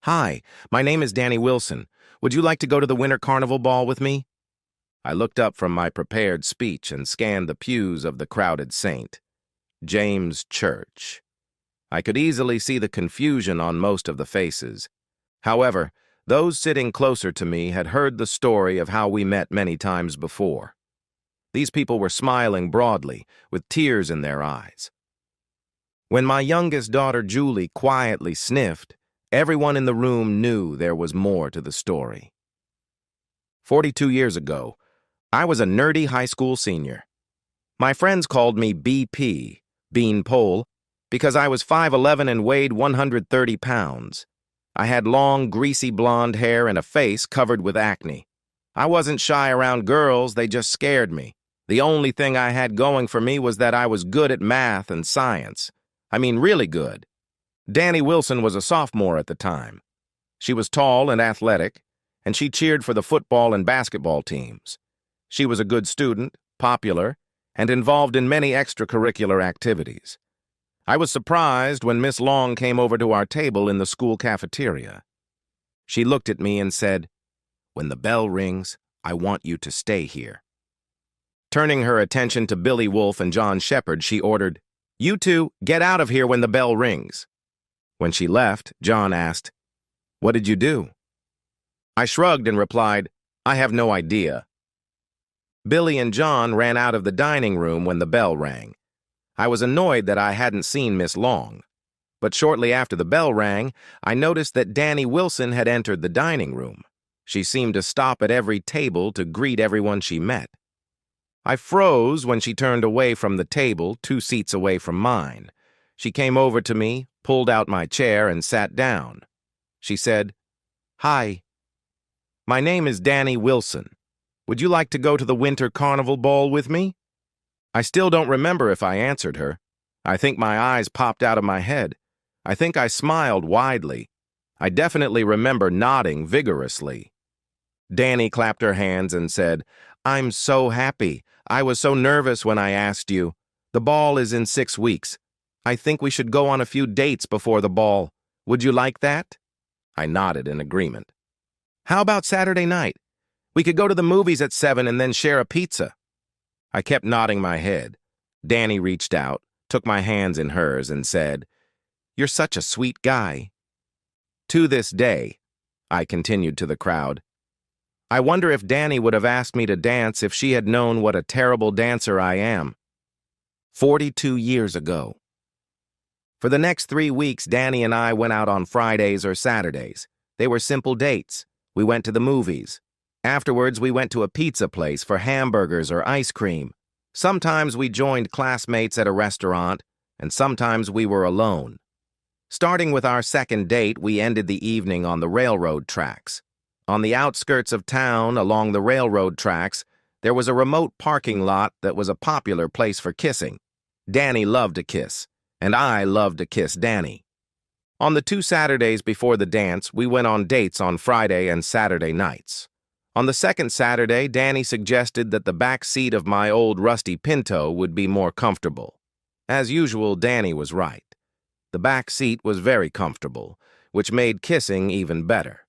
Hi, my name is Danny Wilson. Would you like to go to the Winter Carnival Ball with me? I looked up from my prepared speech and scanned the pews of the crowded St. James Church. I could easily see the confusion on most of the faces. However, those sitting closer to me had heard the story of how we met many times before. These people were smiling broadly, with tears in their eyes. When my youngest daughter Julie quietly sniffed, everyone in the room knew there was more to the story. 42 years ago, I was a nerdy high school senior. My friends called me BP, Bean Pole, because I was 5'11" and weighed 130 pounds. I had long, greasy blonde hair and a face covered with acne. I wasn't shy around girls, they just scared me. The only thing I had going for me was that I was good at math and science. I mean, really good. Danny Wilson was a sophomore at the time. She was tall and athletic, and she cheered for the football and basketball teams. She was a good student, popular, and involved in many extracurricular activities. I was surprised when Miss Long came over to our table in the school cafeteria. She looked at me and said, "When the bell rings, I want you to stay here." Turning her attention to Billy Wolf and John Shepard, she ordered, "You two, get out of here when the bell rings." When she left, John asked, "What did you do?" I shrugged and replied, "I have no idea." Billy and John ran out of the dining room when the bell rang. I was annoyed that I hadn't seen Miss Long. But shortly after the bell rang, I noticed that Danny Wilson had entered the dining room. She seemed to stop at every table to greet everyone she met. I froze when she turned away from the table 2 seats away from mine. She came over to me, pulled out my chair, and sat down. She said, "Hi. My name is Danny Wilson. Would you like to go to the Winter Carnival Ball with me?" I still don't remember if I answered her. I think my eyes popped out of my head. I think I smiled widely. I definitely remember nodding vigorously. Danny clapped her hands and said, "I'm so happy. I was so nervous when I asked you. The ball is in 6 weeks. I think we should go on a few dates before the ball. Would you like that?" I nodded in agreement. "How about Saturday night? We could go to the movies at 7 and then share a pizza." I kept nodding my head. Danny reached out, took my hands in hers, and said, "You're such a sweet guy." To this day, I continued to the crowd, I wonder if Danny would have asked me to dance if she had known what a terrible dancer I am. 42 years ago. For the next 3 weeks, Danny and I went out on Fridays or Saturdays. They were simple dates. We went to the movies. Afterwards, we went to a pizza place for hamburgers or ice cream. Sometimes we joined classmates at a restaurant, and sometimes we were alone. Starting with our second date, we ended the evening on the railroad tracks. On the outskirts of town, along the railroad tracks, there was a remote parking lot that was a popular place for kissing. Danny loved to kiss, and I loved to kiss Danny. On the 2 Saturdays before the dance, we went on dates on Friday and Saturday nights. On the second Saturday, Danny suggested that the back seat of my old rusty Pinto would be more comfortable. As usual, Danny was right. The back seat was very comfortable, which made kissing even better.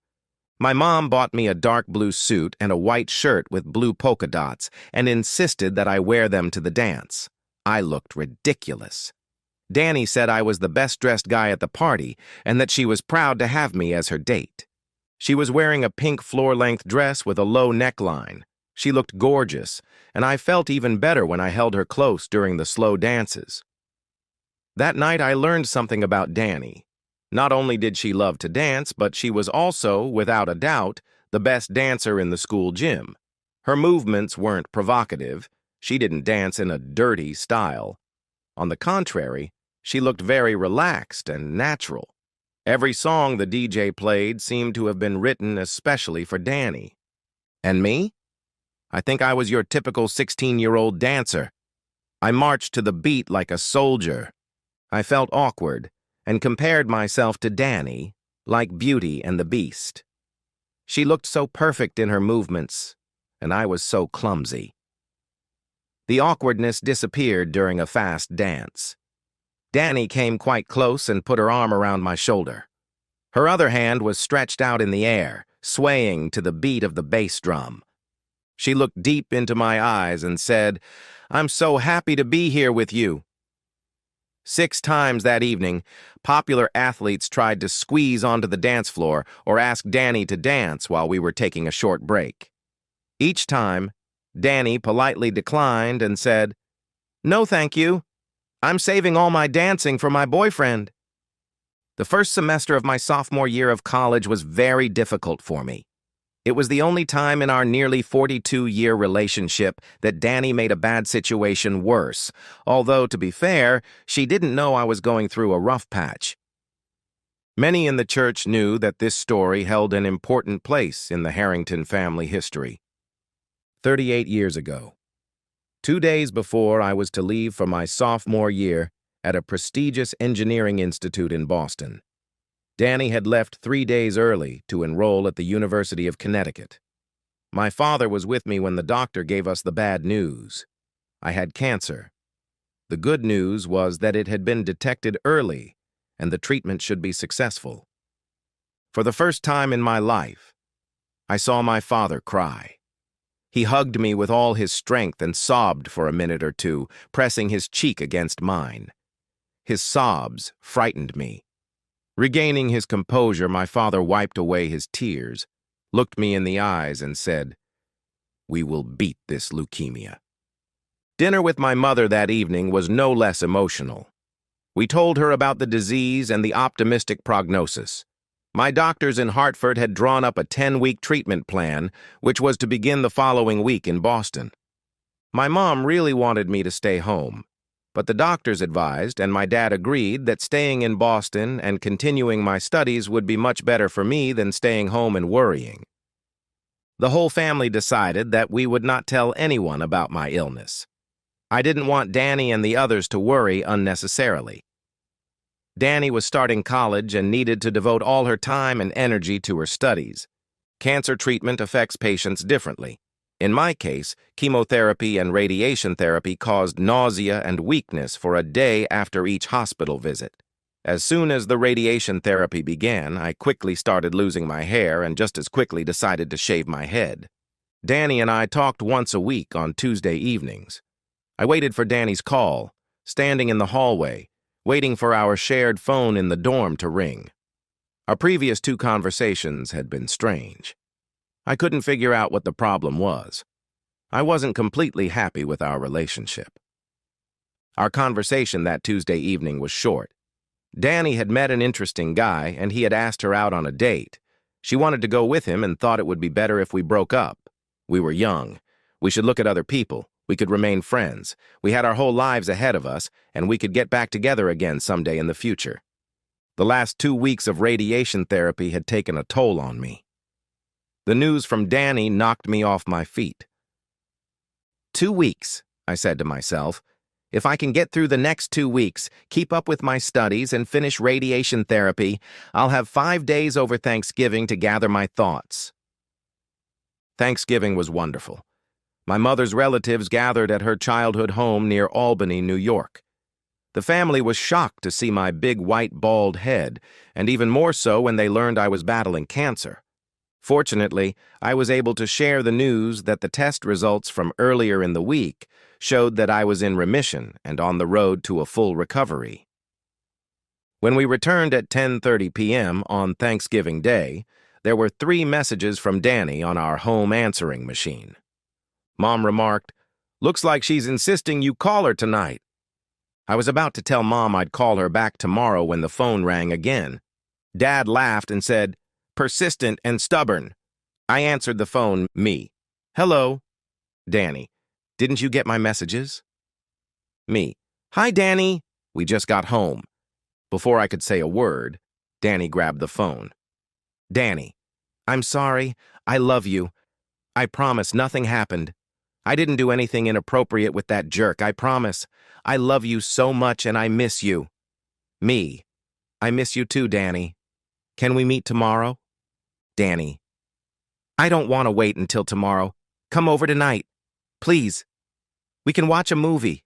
My mom bought me a dark blue suit and a white shirt with blue polka dots and insisted that I wear them to the dance. I looked ridiculous. Danny said I was the best-dressed guy at the party and that she was proud to have me as her date. She was wearing a pink floor-length dress with a low neckline. She looked gorgeous, and I felt even better when I held her close during the slow dances. That night I learned something about Danny. Not only did she love to dance, but she was also, without a doubt, the best dancer in the school gym. Her movements weren't provocative. She didn't dance in a dirty style. On the contrary, she looked very relaxed and natural. Every song the DJ played seemed to have been written especially for Danny. And me? I think I was your typical 16-year-old dancer. I marched to the beat like a soldier. I felt awkward and compared myself to Danny, like Beauty and the Beast. She looked so perfect in her movements, and I was so clumsy. The awkwardness disappeared during a fast dance. Danny came quite close and put her arm around my shoulder. Her other hand was stretched out in the air, swaying to the beat of the bass drum. She looked deep into my eyes and said, "I'm so happy to be here with you." 6 times that evening, popular athletes tried to squeeze onto the dance floor or ask Danny to dance while we were taking a short break. Each time, Danny politely declined and said, "No, thank you. I'm saving all my dancing for my boyfriend." The first semester of my sophomore year of college was very difficult for me. It was the only time in our nearly 42-year relationship that Danny made a bad situation worse, although, to be fair, she didn't know I was going through a rough patch. Many in the church knew that this story held an important place in the Harrington family history. 38 years ago, 2 days before I was to leave for my sophomore year at a prestigious engineering institute in Boston, Danny had left 3 days early to enroll at the University of Connecticut. My father was with me when the doctor gave us the bad news. I had cancer. The good news was that it had been detected early and the treatment should be successful. For the first time in my life, I saw my father cry. He hugged me with all his strength and sobbed for a minute or two, pressing his cheek against mine. His sobs frightened me. Regaining his composure, my father wiped away his tears, looked me in the eyes, and said, "We will beat this leukemia." Dinner with my mother that evening was no less emotional. We told her about the disease and the optimistic prognosis. My doctors in Hartford had drawn up a 10-week treatment plan, which was to begin the following week in Boston. My mom really wanted me to stay home, but the doctors advised, and my dad agreed, that staying in Boston and continuing my studies would be much better for me than staying home and worrying. The whole family decided that we would not tell anyone about my illness. I didn't want Danny and the others to worry unnecessarily. Danny was starting college and needed to devote all her time and energy to her studies. Cancer treatment affects patients differently. In my case, chemotherapy and radiation therapy caused nausea and weakness for a day after each hospital visit. As soon as the radiation therapy began, I quickly started losing my hair and just as quickly decided to shave my head. Danny and I talked once a week on Tuesday evenings. I waited for Danny's call, standing in the hallway, waiting for our shared phone in the dorm to ring. Our previous 2 conversations had been strange. I couldn't figure out what the problem was. I wasn't completely happy with our relationship. Our conversation that Tuesday evening was short. Danny had met an interesting guy, and he had asked her out on a date. She wanted to go with him and thought it would be better if we broke up. We were young. We should look at other people. We could remain friends. We had our whole lives ahead of us, and we could get back together again someday in the future. The last 2 weeks of radiation therapy had taken a toll on me. The news from Danny knocked me off my feet. 2 weeks, I said to myself. If I can get through the next 2 weeks, keep up with my studies, and finish radiation therapy, I'll have 5 days over Thanksgiving to gather my thoughts. Thanksgiving was wonderful. My mother's relatives gathered at her childhood home near Albany, New York. The family was shocked to see my big white bald head, and even more so when they learned I was battling cancer. Fortunately, I was able to share the news that the test results from earlier in the week showed that I was in remission and on the road to a full recovery. When we returned at 10:30 p.m. on Thanksgiving Day, there were 3 messages from Danny on our home answering machine. Mom remarked, "Looks like she's insisting you call her tonight." I was about to tell Mom I'd call her back tomorrow when the phone rang again. Dad laughed and said, "Persistent and stubborn." I answered the phone, me. "Hello." Danny, "Didn't you get my messages?" Me, "Hi, Danny. We just got home." Before I could say a word, Danny grabbed the phone. Danny, "I'm sorry. I love you. I promise nothing happened. I didn't do anything inappropriate with that jerk, I promise. I love you so much and I miss you." Me, "I miss you too, Danny. Can we meet tomorrow?" Danny, "I don't want to wait until tomorrow. Come over tonight. Please. We can watch a movie.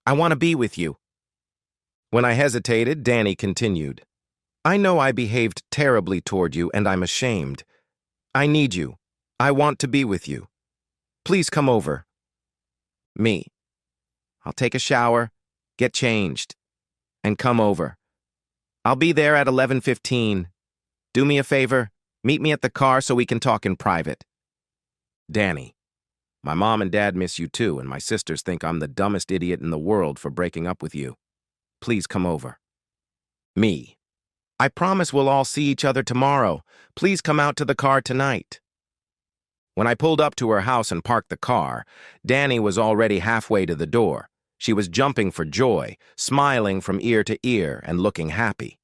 I want to be with you." When I hesitated, Danny continued, I know I behaved terribly toward you, and I'm ashamed. I need you. I want to be with you. Please come over. Me. I'll take a shower, get changed, and come over. I'll be there at 11:15. Do me a favor, meet me at the car so we can talk in private. Danny. My mom and dad miss you too, and my sisters think I'm the dumbest idiot in the world for breaking up with you. Please come over. Me. I promise we'll all see each other tomorrow. Please come out to the car tonight. When I pulled up to her house and parked the car, Danny was already halfway to the door. She was jumping for joy, smiling from ear to ear, and looking happy.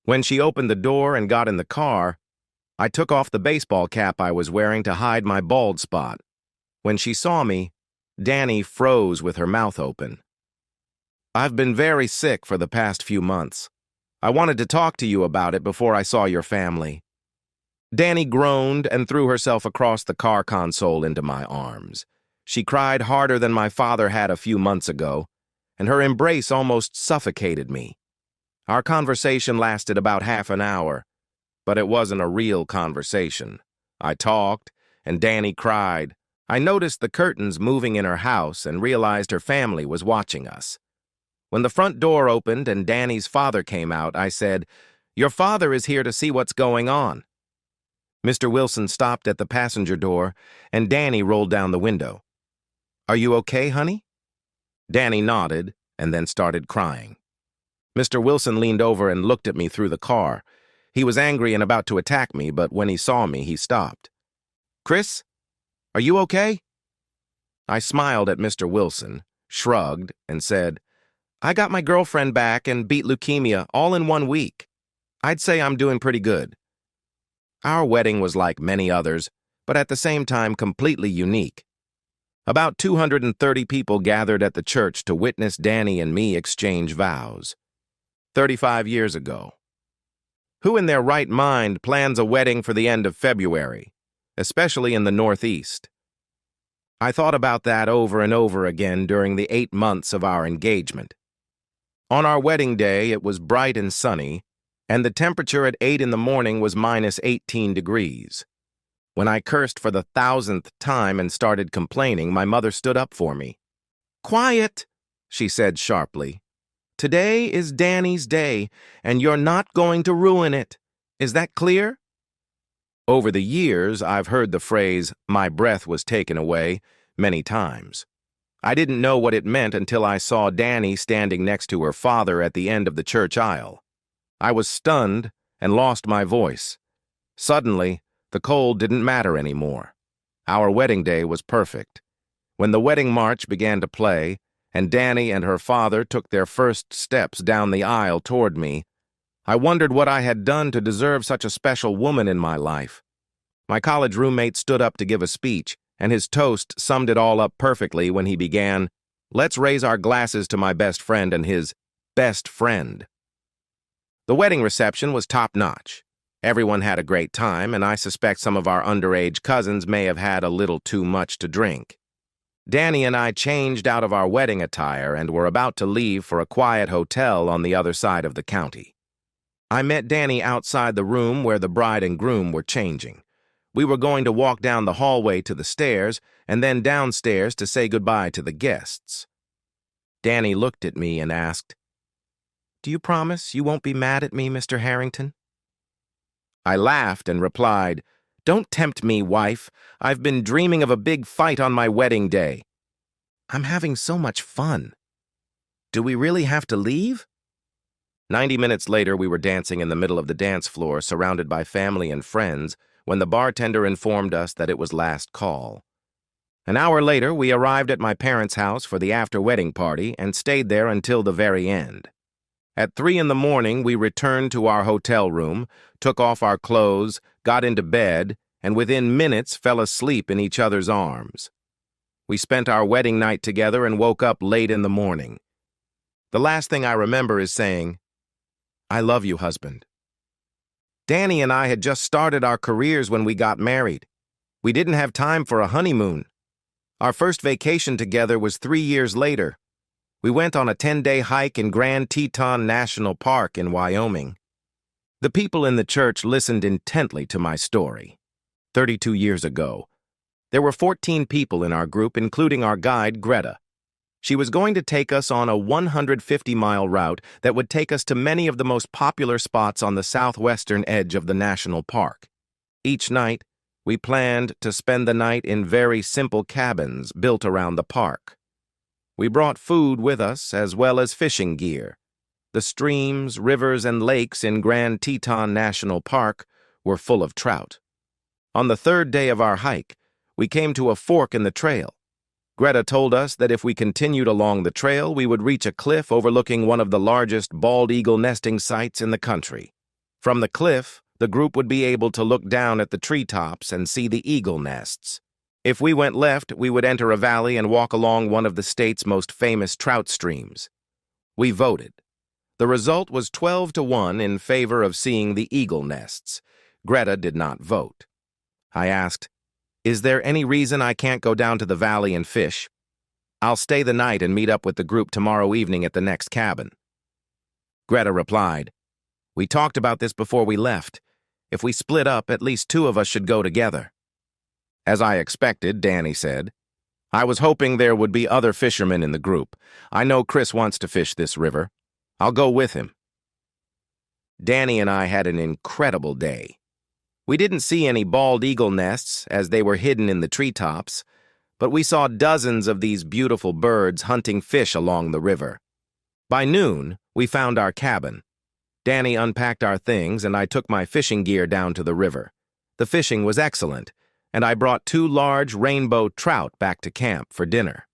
When she opened the door and got in the car, I took off the baseball cap I was wearing to hide my bald spot. When she saw me, Danny froze with her mouth open. I've been very sick for the past few months. I wanted to talk to you about it before I saw your family. Danny groaned and threw herself across the car console into my arms. She cried harder than my father had a few months ago, and her embrace almost suffocated me. Our conversation lasted about half an hour, but it wasn't a real conversation. I talked, and Danny cried. I noticed the curtains moving in her house and realized her family was watching us. When the front door opened and Danny's father came out, I said, "Your father is here to see what's going on." Mr. Wilson stopped at the passenger door, and Danny rolled down the window. "Are you okay, honey?" Danny nodded and then started crying. Mr. Wilson leaned over and looked at me through the car. He was angry and about to attack me, but when he saw me, he stopped. "Chris, are you okay?" I smiled at Mr. Wilson, shrugged, and said, "I got my girlfriend back and beat leukemia all in 1 week. I'd say I'm doing pretty good." Our wedding was like many others, but at the same time completely unique. About 230 people gathered at the church to witness Danny and me exchange vows. 35 years ago. Who in their right mind plans a wedding for the end of February, especially in the Northeast? I thought about that over and over again during the 8 months of our engagement. On our wedding day, it was bright and sunny, and the temperature at 8 in the morning was minus 18 degrees. When I cursed for the 1,000th time and started complaining, my mother stood up for me. "Quiet," she said sharply. "Today is Danny's day, and you're not going to ruin it. Is that clear?" Over the years, I've heard the phrase, "my breath was taken away," many times. I didn't know what it meant until I saw Danny standing next to her father at the end of the church aisle. I was stunned and lost my voice. Suddenly, the cold didn't matter anymore. Our wedding day was perfect. When the wedding march began to play, and Danny and her father took their first steps down the aisle toward me, I wondered what I had done to deserve such a special woman in my life. My college roommate stood up to give a speech, and his toast summed it all up perfectly when he began, "Let's raise our glasses to my best friend and his best friend." The wedding reception was top-notch. Everyone had a great time, and I suspect some of our underage cousins may have had a little too much to drink. Danny and I changed out of our wedding attire and were about to leave for a quiet hotel on the other side of the county. I met Danny outside the room where the bride and groom were changing. We were going to walk down the hallway to the stairs and then downstairs to say goodbye to the guests. Danny looked at me and asked, "Do you promise you won't be mad at me, Mr. Harrington?" I laughed and replied, "Don't tempt me, wife. I've been dreaming of a big fight on my wedding day. I'm having so much fun. Do we really have to leave?" 90 minutes later, we were dancing in the middle of the dance floor, surrounded by family and friends, when the bartender informed us that it was last call. An hour later, we arrived at my parents' house for the after-wedding party and stayed there until the very end. At 3 in the morning, we returned to our hotel room, took off our clothes, got into bed, and within minutes fell asleep in each other's arms. We spent our wedding night together and woke up late in the morning. The last thing I remember is saying, "I love you, husband." Danny and I had just started our careers when we got married. We didn't have time for a honeymoon. Our first vacation together was 3 years later. We went on a 10-day hike in Grand Teton National Park in Wyoming. The people in the church listened intently to my story. 32 years ago, there were 14 people in our group, including our guide, Greta. She was going to take us on a 150-mile route that would take us to many of the most popular spots on the southwestern edge of the national park. Each night, we planned to spend the night in very simple cabins built around the park. We brought food with us as well as fishing gear. The streams, rivers, and lakes in Grand Teton National Park were full of trout. On the third day of our hike, we came to a fork in the trail. Greta told us that if we continued along the trail, we would reach a cliff overlooking one of the largest bald eagle nesting sites in the country. From the cliff, the group would be able to look down at the treetops and see the eagle nests. If we went left, we would enter a valley and walk along one of the state's most famous trout streams. We voted. The result was 12-1 in favor of seeing the eagle nests. Greta did not vote. I asked, "Is there any reason I can't go down to the valley and fish? I'll stay the night and meet up with the group tomorrow evening at the next cabin." Greta replied, "We talked about this before we left. If we split up, at least 2 of us should go together." As I expected, Danny said, "I was hoping there would be other fishermen in the group. I know Chris wants to fish this river. I'll go with him." Danny and I had an incredible day. We didn't see any bald eagle nests as they were hidden in the treetops, but we saw dozens of these beautiful birds hunting fish along the river. By noon, we found our cabin. Danny unpacked our things and I took my fishing gear down to the river. The fishing was excellent, and I brought 2 large rainbow trout back to camp for dinner.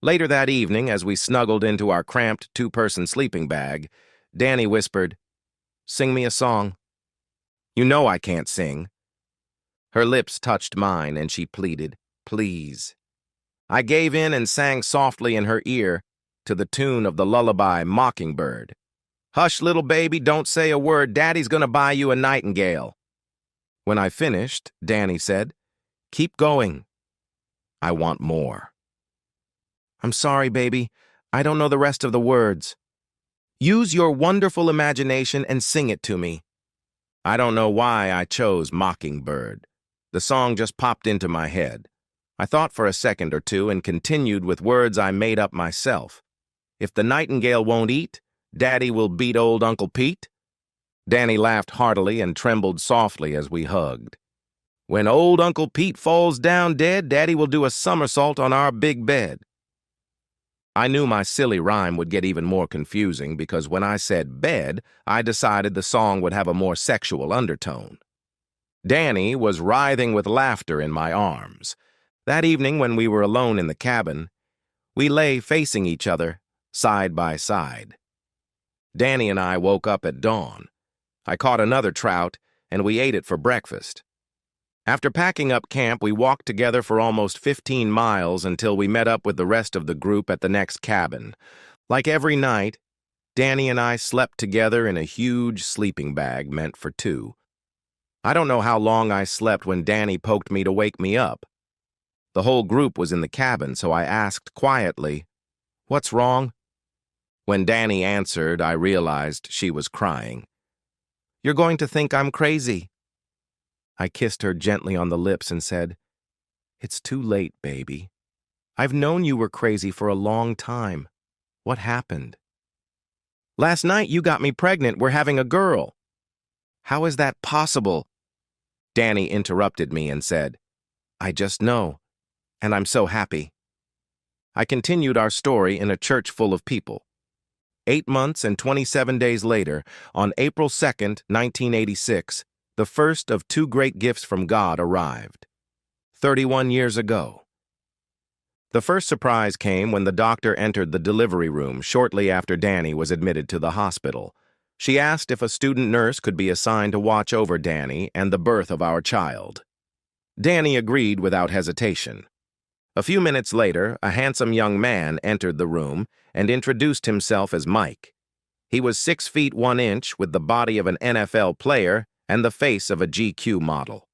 Later that evening, as we snuggled into our cramped 2-person sleeping bag, Danny whispered, "Sing me a song." "You know I can't sing." Her lips touched mine and she pleaded, "Please." I gave in and sang softly in her ear to the tune of the lullaby Mockingbird. "Hush, little baby, don't say a word. Daddy's gonna buy you a nightingale." When I finished, Danny said, "Keep going. I want more." "I'm sorry, baby. I don't know the rest of the words." "Use your wonderful imagination and sing it to me." I don't know why I chose Mockingbird. The song just popped into my head. I thought for a second or two and continued with words I made up myself. "If the nightingale won't eat, Daddy will beat old Uncle Pete." Danny laughed heartily and trembled softly as we hugged. "When old Uncle Pete falls down dead, Daddy will do a somersault on our big bed." I knew my silly rhyme would get even more confusing because when I said bed, I decided the song would have a more sexual undertone. Danny was writhing with laughter in my arms. That evening, when we were alone in the cabin, we lay facing each other, side by side. Danny and I woke up at dawn. I caught another trout, and we ate it for breakfast. After packing up camp, we walked together for almost 15 miles until we met up with the rest of the group at the next cabin. Like every night, Danny and I slept together in a huge sleeping bag meant for 2. I don't know how long I slept when Danny poked me to wake me up. The whole group was in the cabin, so I asked quietly, "What's wrong?" When Danny answered, I realized she was crying. "You're going to think I'm crazy." I kissed her gently on the lips and said, "It's too late, baby. I've known you were crazy for a long time. What happened?" "Last night you got me pregnant. We're having a girl." "How is that possible?" Danny interrupted me and said, "I just know, and I'm so happy." I continued our story in a church full of people. 8 months and 27 days later, on April 2nd, 1986, the first of 2 great gifts from God arrived. 31 years ago. The first surprise came when the doctor entered the delivery room shortly after Danny was admitted to the hospital. She asked if a student nurse could be assigned to watch over Danny and the birth of our child. Danny agreed without hesitation. A few minutes later, a handsome young man entered the room and introduced himself as Mike. He was 6 feet 1 inch with the body of an NFL player and the face of a GQ model.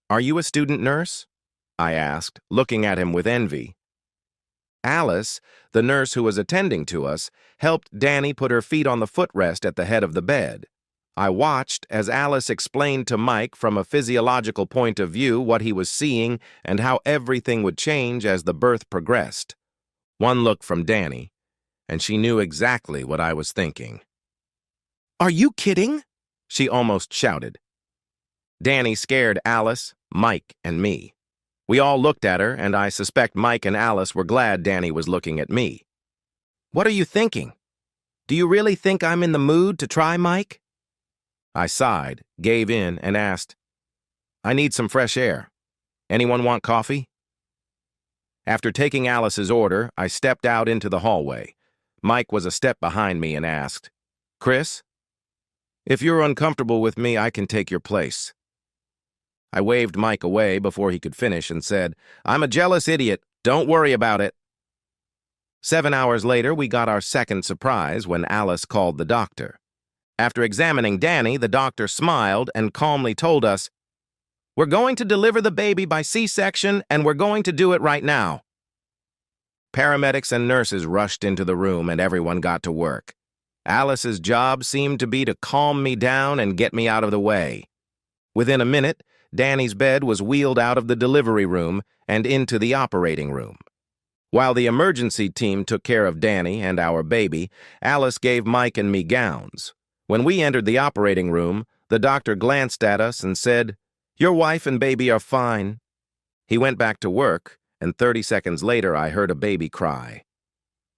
"Are you a student nurse?" I asked, looking at him with envy. Alice, the nurse who was attending to us, helped Danny put her feet on the footrest at the head of the bed. I watched as Alice explained to Mike from a physiological point of view what he was seeing and how everything would change as the birth progressed. One look from Danny, and she knew exactly what I was thinking. "Are you kidding?" she almost shouted. Danny scared Alice, Mike, and me. We all looked at her, and I suspect Mike and Alice were glad Danny was looking at me. "What are you thinking? Do you really think I'm in the mood to try, Mike?" I sighed, gave in, and asked, "I need some fresh air. Anyone want coffee?" After taking Alice's order, I stepped out into the hallway. Mike was a step behind me and asked, "Chris? If you're uncomfortable with me, I can take your place." I waved Mike away before he could finish and said, "I'm a jealous idiot. Don't worry about it." 7 hours later, we got our second surprise when Alice called the doctor. After examining Danny, the doctor smiled and calmly told us, "We're going to deliver the baby by C-section, and we're going to do it right now." Paramedics and nurses rushed into the room, and everyone got to work. Alice's job seemed to be to calm me down and get me out of the way. Within a minute, Danny's bed was wheeled out of the delivery room and into the operating room. While the emergency team took care of Danny and our baby, Alice gave Mike and me gowns. When we entered the operating room, the doctor glanced at us and said, "Your wife and baby are fine." He went back to work, and 30 seconds later I heard a baby cry.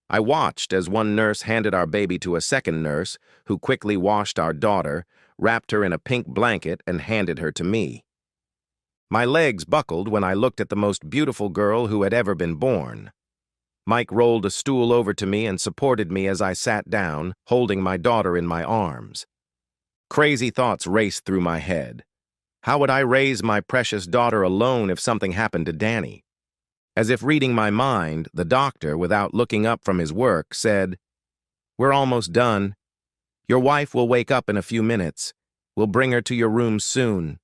I watched as one nurse handed our baby to a second nurse, who quickly washed our daughter, wrapped her in a pink blanket, and handed her to me. My legs buckled when I looked at the most beautiful girl who had ever been born. Mike rolled a stool over to me and supported me as I sat down, holding my daughter in my arms. Crazy thoughts raced through my head. How would I raise my precious daughter alone if something happened to Danny? As if reading my mind, the doctor, without looking up from his work, said, "We're almost done. Your wife will wake up in a few minutes. We'll bring her to your room soon."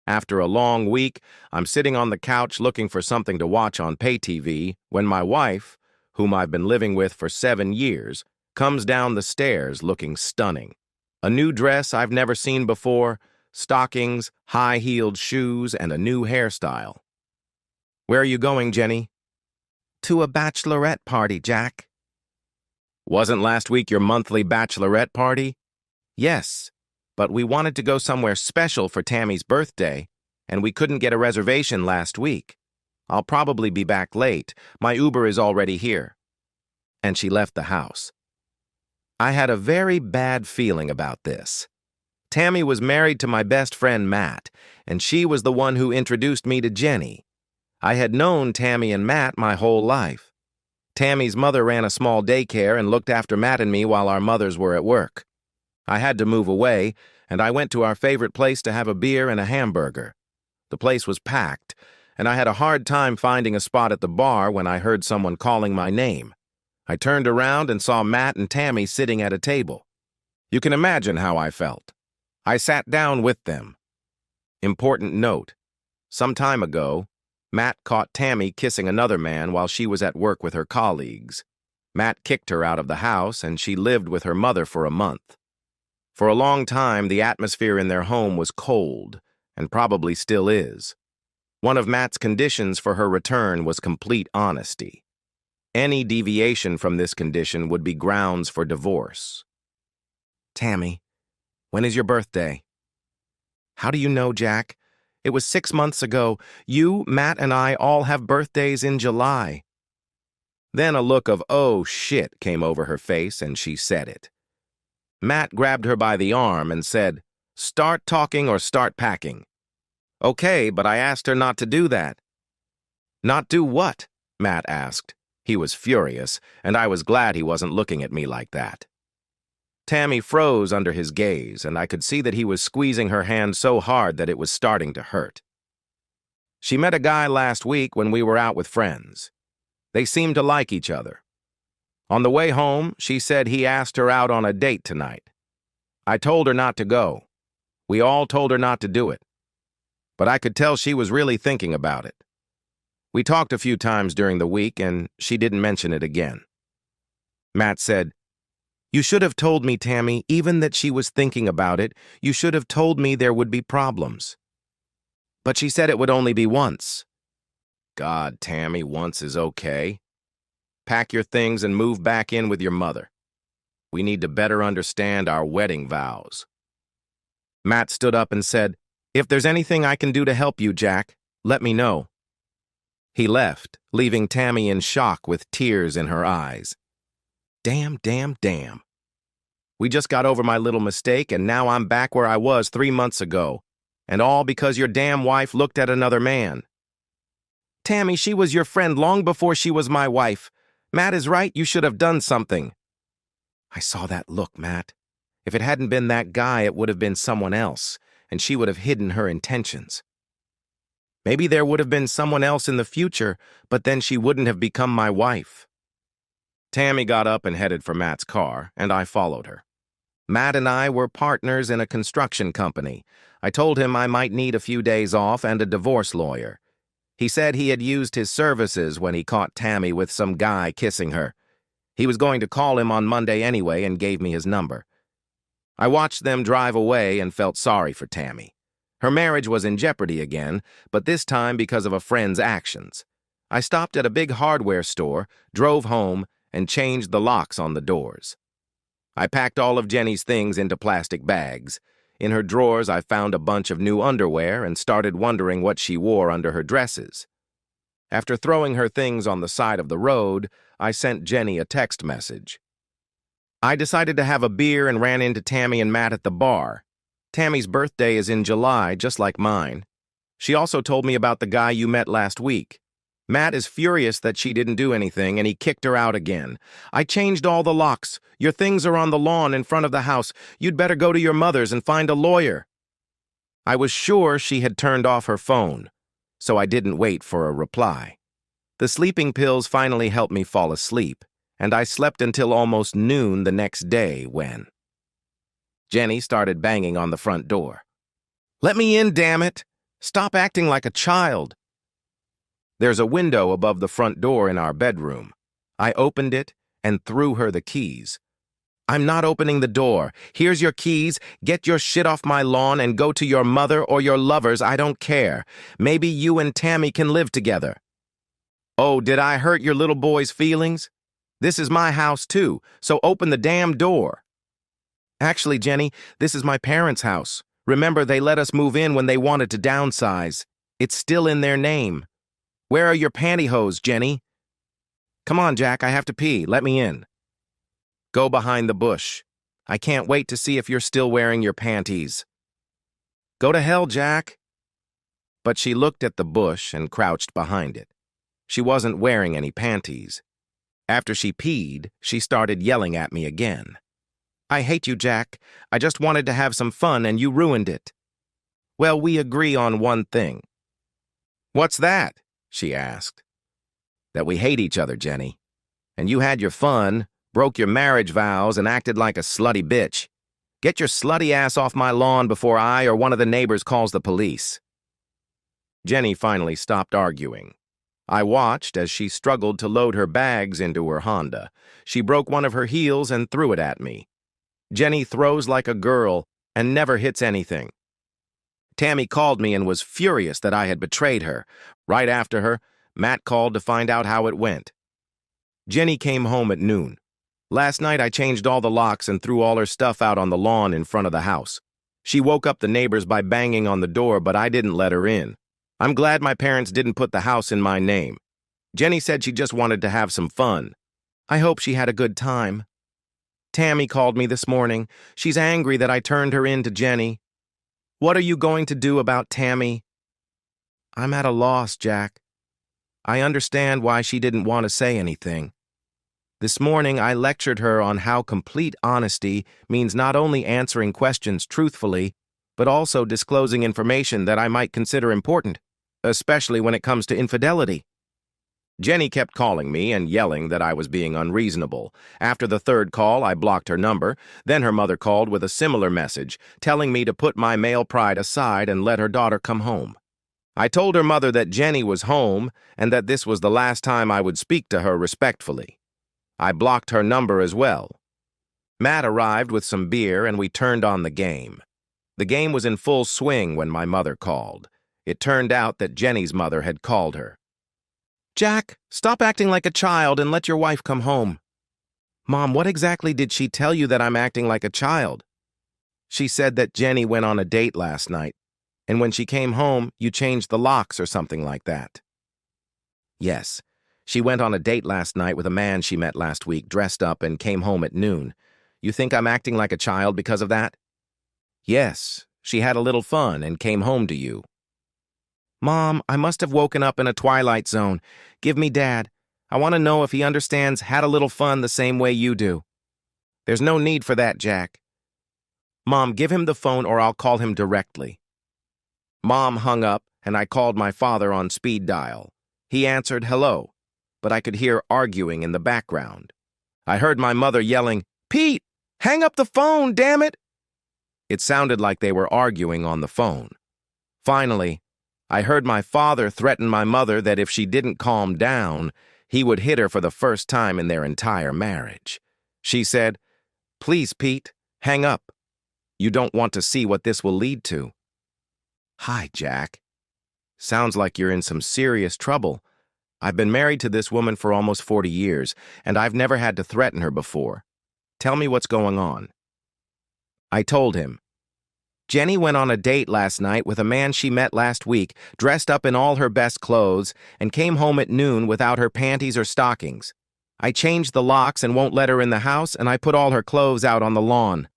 After a long week, I'm sitting on the couch looking for something to watch on pay TV when my wife, whom I've been living with for 7 years, comes down the stairs looking stunning. A new dress I've never seen before, stockings, high-heeled shoes, and a new hairstyle. "Where are you going, Jenny?" "To a bachelorette party, Jack." "Wasn't last week your monthly bachelorette party?" "Yes, but we wanted to go somewhere special for Tammy's birthday, and we couldn't get a reservation last week. I'll probably be back late. My Uber is already here." And she left the house. I had a very bad feeling about this. Tammy was married to my best friend Matt, and she was the one who introduced me to Jenny. I had known Tammy and Matt my whole life. Tammy's mother ran a small daycare and looked after Matt and me while our mothers were at work. I had to move away, and I went to our favorite place to have a beer and a hamburger. The place was packed, and I had a hard time finding a spot at the bar when I heard someone calling my name. I turned around and saw Matt and Tammy sitting at a table. You can imagine how I felt. I sat down with them. Important note: some time ago, Matt caught Tammy kissing another man while she was at work with her colleagues. Matt kicked her out of the house, and she lived with her mother for a month. For a long time, the atmosphere in their home was cold, and probably still is. One of Matt's conditions for her return was complete honesty. Any deviation from this condition would be grounds for divorce. "Tammy, when is your birthday?" "How do you know, Jack? It was 6 months ago. You, Matt, and I all have birthdays in July." Then a look of "oh shit" came over her face, and she said it. Matt grabbed her by the arm and said, "Start talking or start packing." "Okay, but I asked her not to do that." "Not do what?" Matt asked. He was furious, and I was glad he wasn't looking at me like that. Tammy froze under his gaze, and I could see that he was squeezing her hand so hard that it was starting to hurt. "She met a guy last week when we were out with friends. They seemed to like each other." On the way home, she said he asked her out on a date tonight. I told her not to go. We all told her not to do it. But I could tell she was really thinking about it. We talked a few times during the week, and she didn't mention it again. Matt said, "You should have told me, Tammy, even that she was thinking about it. You should have told me there would be problems." But she said it would only be once. God, Tammy, once is okay. Pack your things and move back in with your mother. We need to better understand our wedding vows. Matt stood up and said, "If there's anything I can do to help you, Jack, let me know." He left, leaving Tammy in shock with tears in her eyes. Damn. We just got over my little mistake, and now I'm back where I was 3 months ago. And all because your damn wife looked at another man. Tammy, she was your friend long before she was my wife. Matt is right, you should have done something. I saw that look, Matt. If it hadn't been that guy, it would have been someone else, and she would have hidden her intentions. Maybe there would have been someone else in the future, but then she wouldn't have become my wife. Tammy got up and headed for Matt's car, and I followed her. Matt and I were partners in a construction company. I told him I might need a few days off and a divorce lawyer. He said he had used his services when he caught Tammy with some guy kissing her. He was going to call him on Monday anyway and gave me his number. I watched them drive away and felt sorry for Tammy. Her marriage was in jeopardy again, but this time because of a friend's actions. I stopped at a big hardware store, drove home, and changed the locks on the doors. I packed all of Jenny's things into plastic bags. In her drawers, I found a bunch of new underwear and started wondering what she wore under her dresses. After throwing her things on the side of the road, I sent Jenny a text message. I decided to have a beer and ran into Tammy and Matt at the bar. Tammy's birthday is in July, just like mine. She also told me about the guy you met last week. Matt is furious that she didn't do anything, and he kicked her out again. I changed all the locks. Your things are on the lawn in front of the house. You'd better go to your mother's and find a lawyer. I was sure she had turned off her phone, so I didn't wait for a reply. The sleeping pills finally helped me fall asleep, and I slept until almost noon the next day when Jenny started banging on the front door. "Let me in, damn it! Stop acting like a child!" There's a window above the front door in our bedroom. I opened it and threw her the keys. "I'm not opening the door. Here's your keys. Get your shit off my lawn and go to your mother or your lovers. I don't care. Maybe you and Tammy can live together." "Oh, did I hurt your little boy's feelings? This is my house too, so open the damn door." "Actually, Jenny, this is my parents' house. Remember, they let us move in when they wanted to downsize. It's still in their name. Where are your pantyhose, Jenny?" "Come on, Jack, I have to pee. Let me in." "Go behind the bush. I can't wait to see if you're still wearing your panties." "Go to hell, Jack." But she looked at the bush and crouched behind it. She wasn't wearing any panties. After she peed, she started yelling at me again. "I hate you, Jack. I just wanted to have some fun and you ruined it." "Well, we agree on one thing." "What's that?" she asked. "That we hate each other, Jenny. And you had your fun, broke your marriage vows, and acted like a slutty bitch. Get your slutty ass off my lawn before I or one of the neighbors calls the police." Jenny finally stopped arguing. I watched as she struggled to load her bags into her Honda. She broke one of her heels and threw it at me. Jenny throws like a girl and never hits anything. Tammy called me and was furious that I had betrayed her. Right after her, Matt called to find out how it went. Jenny came home at noon. Last night I changed all the locks and threw all her stuff out on the lawn in front of the house. She woke up the neighbors by banging on the door, but I didn't let her in. I'm glad my parents didn't put the house in my name. Jenny said she just wanted to have some fun. I hope she had a good time. Tammy called me this morning. She's angry that I turned her in to Jenny. What are you going to do about Tammy? I'm at a loss, Jack. I understand why she didn't want to say anything. This morning, I lectured her on how complete honesty means not only answering questions truthfully, but also disclosing information that I might consider important, especially when it comes to infidelity. Jenny kept calling me and yelling that I was being unreasonable. After the third call, I blocked her number. Then her mother called with a similar message, telling me to put my male pride aside and let her daughter come home. I told her mother that Jenny was home and that this was the last time I would speak to her respectfully. I blocked her number as well. Matt arrived with some beer and we turned on the game. The game was in full swing when my mother called. It turned out that Jenny's mother had called her. "Jack, stop acting like a child and let your wife come home." "Mom, what exactly did she tell you that I'm acting like a child?" "She said that Jenny went on a date last night, and when she came home, you changed the locks or something like that." "Yes, she went on a date last night with a man she met last week, dressed up, and came home at noon. You think I'm acting like a child because of that?" "Yes, she had a little fun and came home to you." "Mom, I must have woken up in a twilight zone. Give me Dad. I want to know if he understands had a little fun the same way you do." "There's no need for that, Jack." "Mom, give him the phone or I'll call him directly." Mom hung up and I called my father on speed dial. He answered hello, but I could hear arguing in the background. I heard my mother yelling, "Pete, hang up the phone, damn it!" It sounded like they were arguing on the phone. Finally, I heard my father threaten my mother that if she didn't calm down, he would hit her for the first time in their entire marriage. She said, "Please, Pete, hang up. You don't want to see what this will lead to." "Hi, Jack. Sounds like you're in some serious trouble. I've been married to this woman for almost 40 years, and I've never had to threaten her before. Tell me what's going on." I told him. "Jenny went on a date last night with a man she met last week, dressed up in all her best clothes, and came home at noon without her panties or stockings. I changed the locks and won't let her in the house, and I put all her clothes out on the lawn.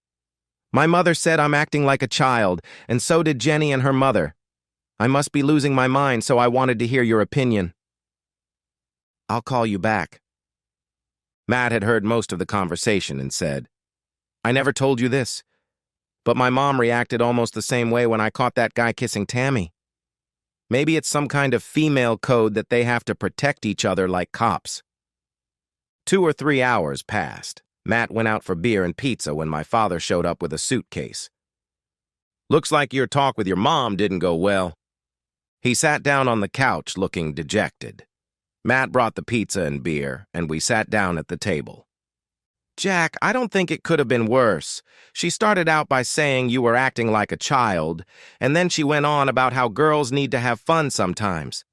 My mother said I'm acting like a child, and so did Jenny and her mother. I must be losing my mind, so I wanted to hear your opinion." "I'll call you back." Matt had heard most of the conversation and said, "I never told you this, but my mom reacted almost the same way when I caught that guy kissing Tammy. Maybe it's some kind of female code that they have to protect each other like cops." 2 or 3 hours passed. Matt went out for beer and pizza when my father showed up with a suitcase. "Looks like your talk with your mom didn't go well." He sat down on the couch looking dejected. Matt brought the pizza and beer, and we sat down at the table. "Jack, I don't think it could have been worse. She started out by saying you were acting like a child, and then she went on about how girls need to have fun sometimes.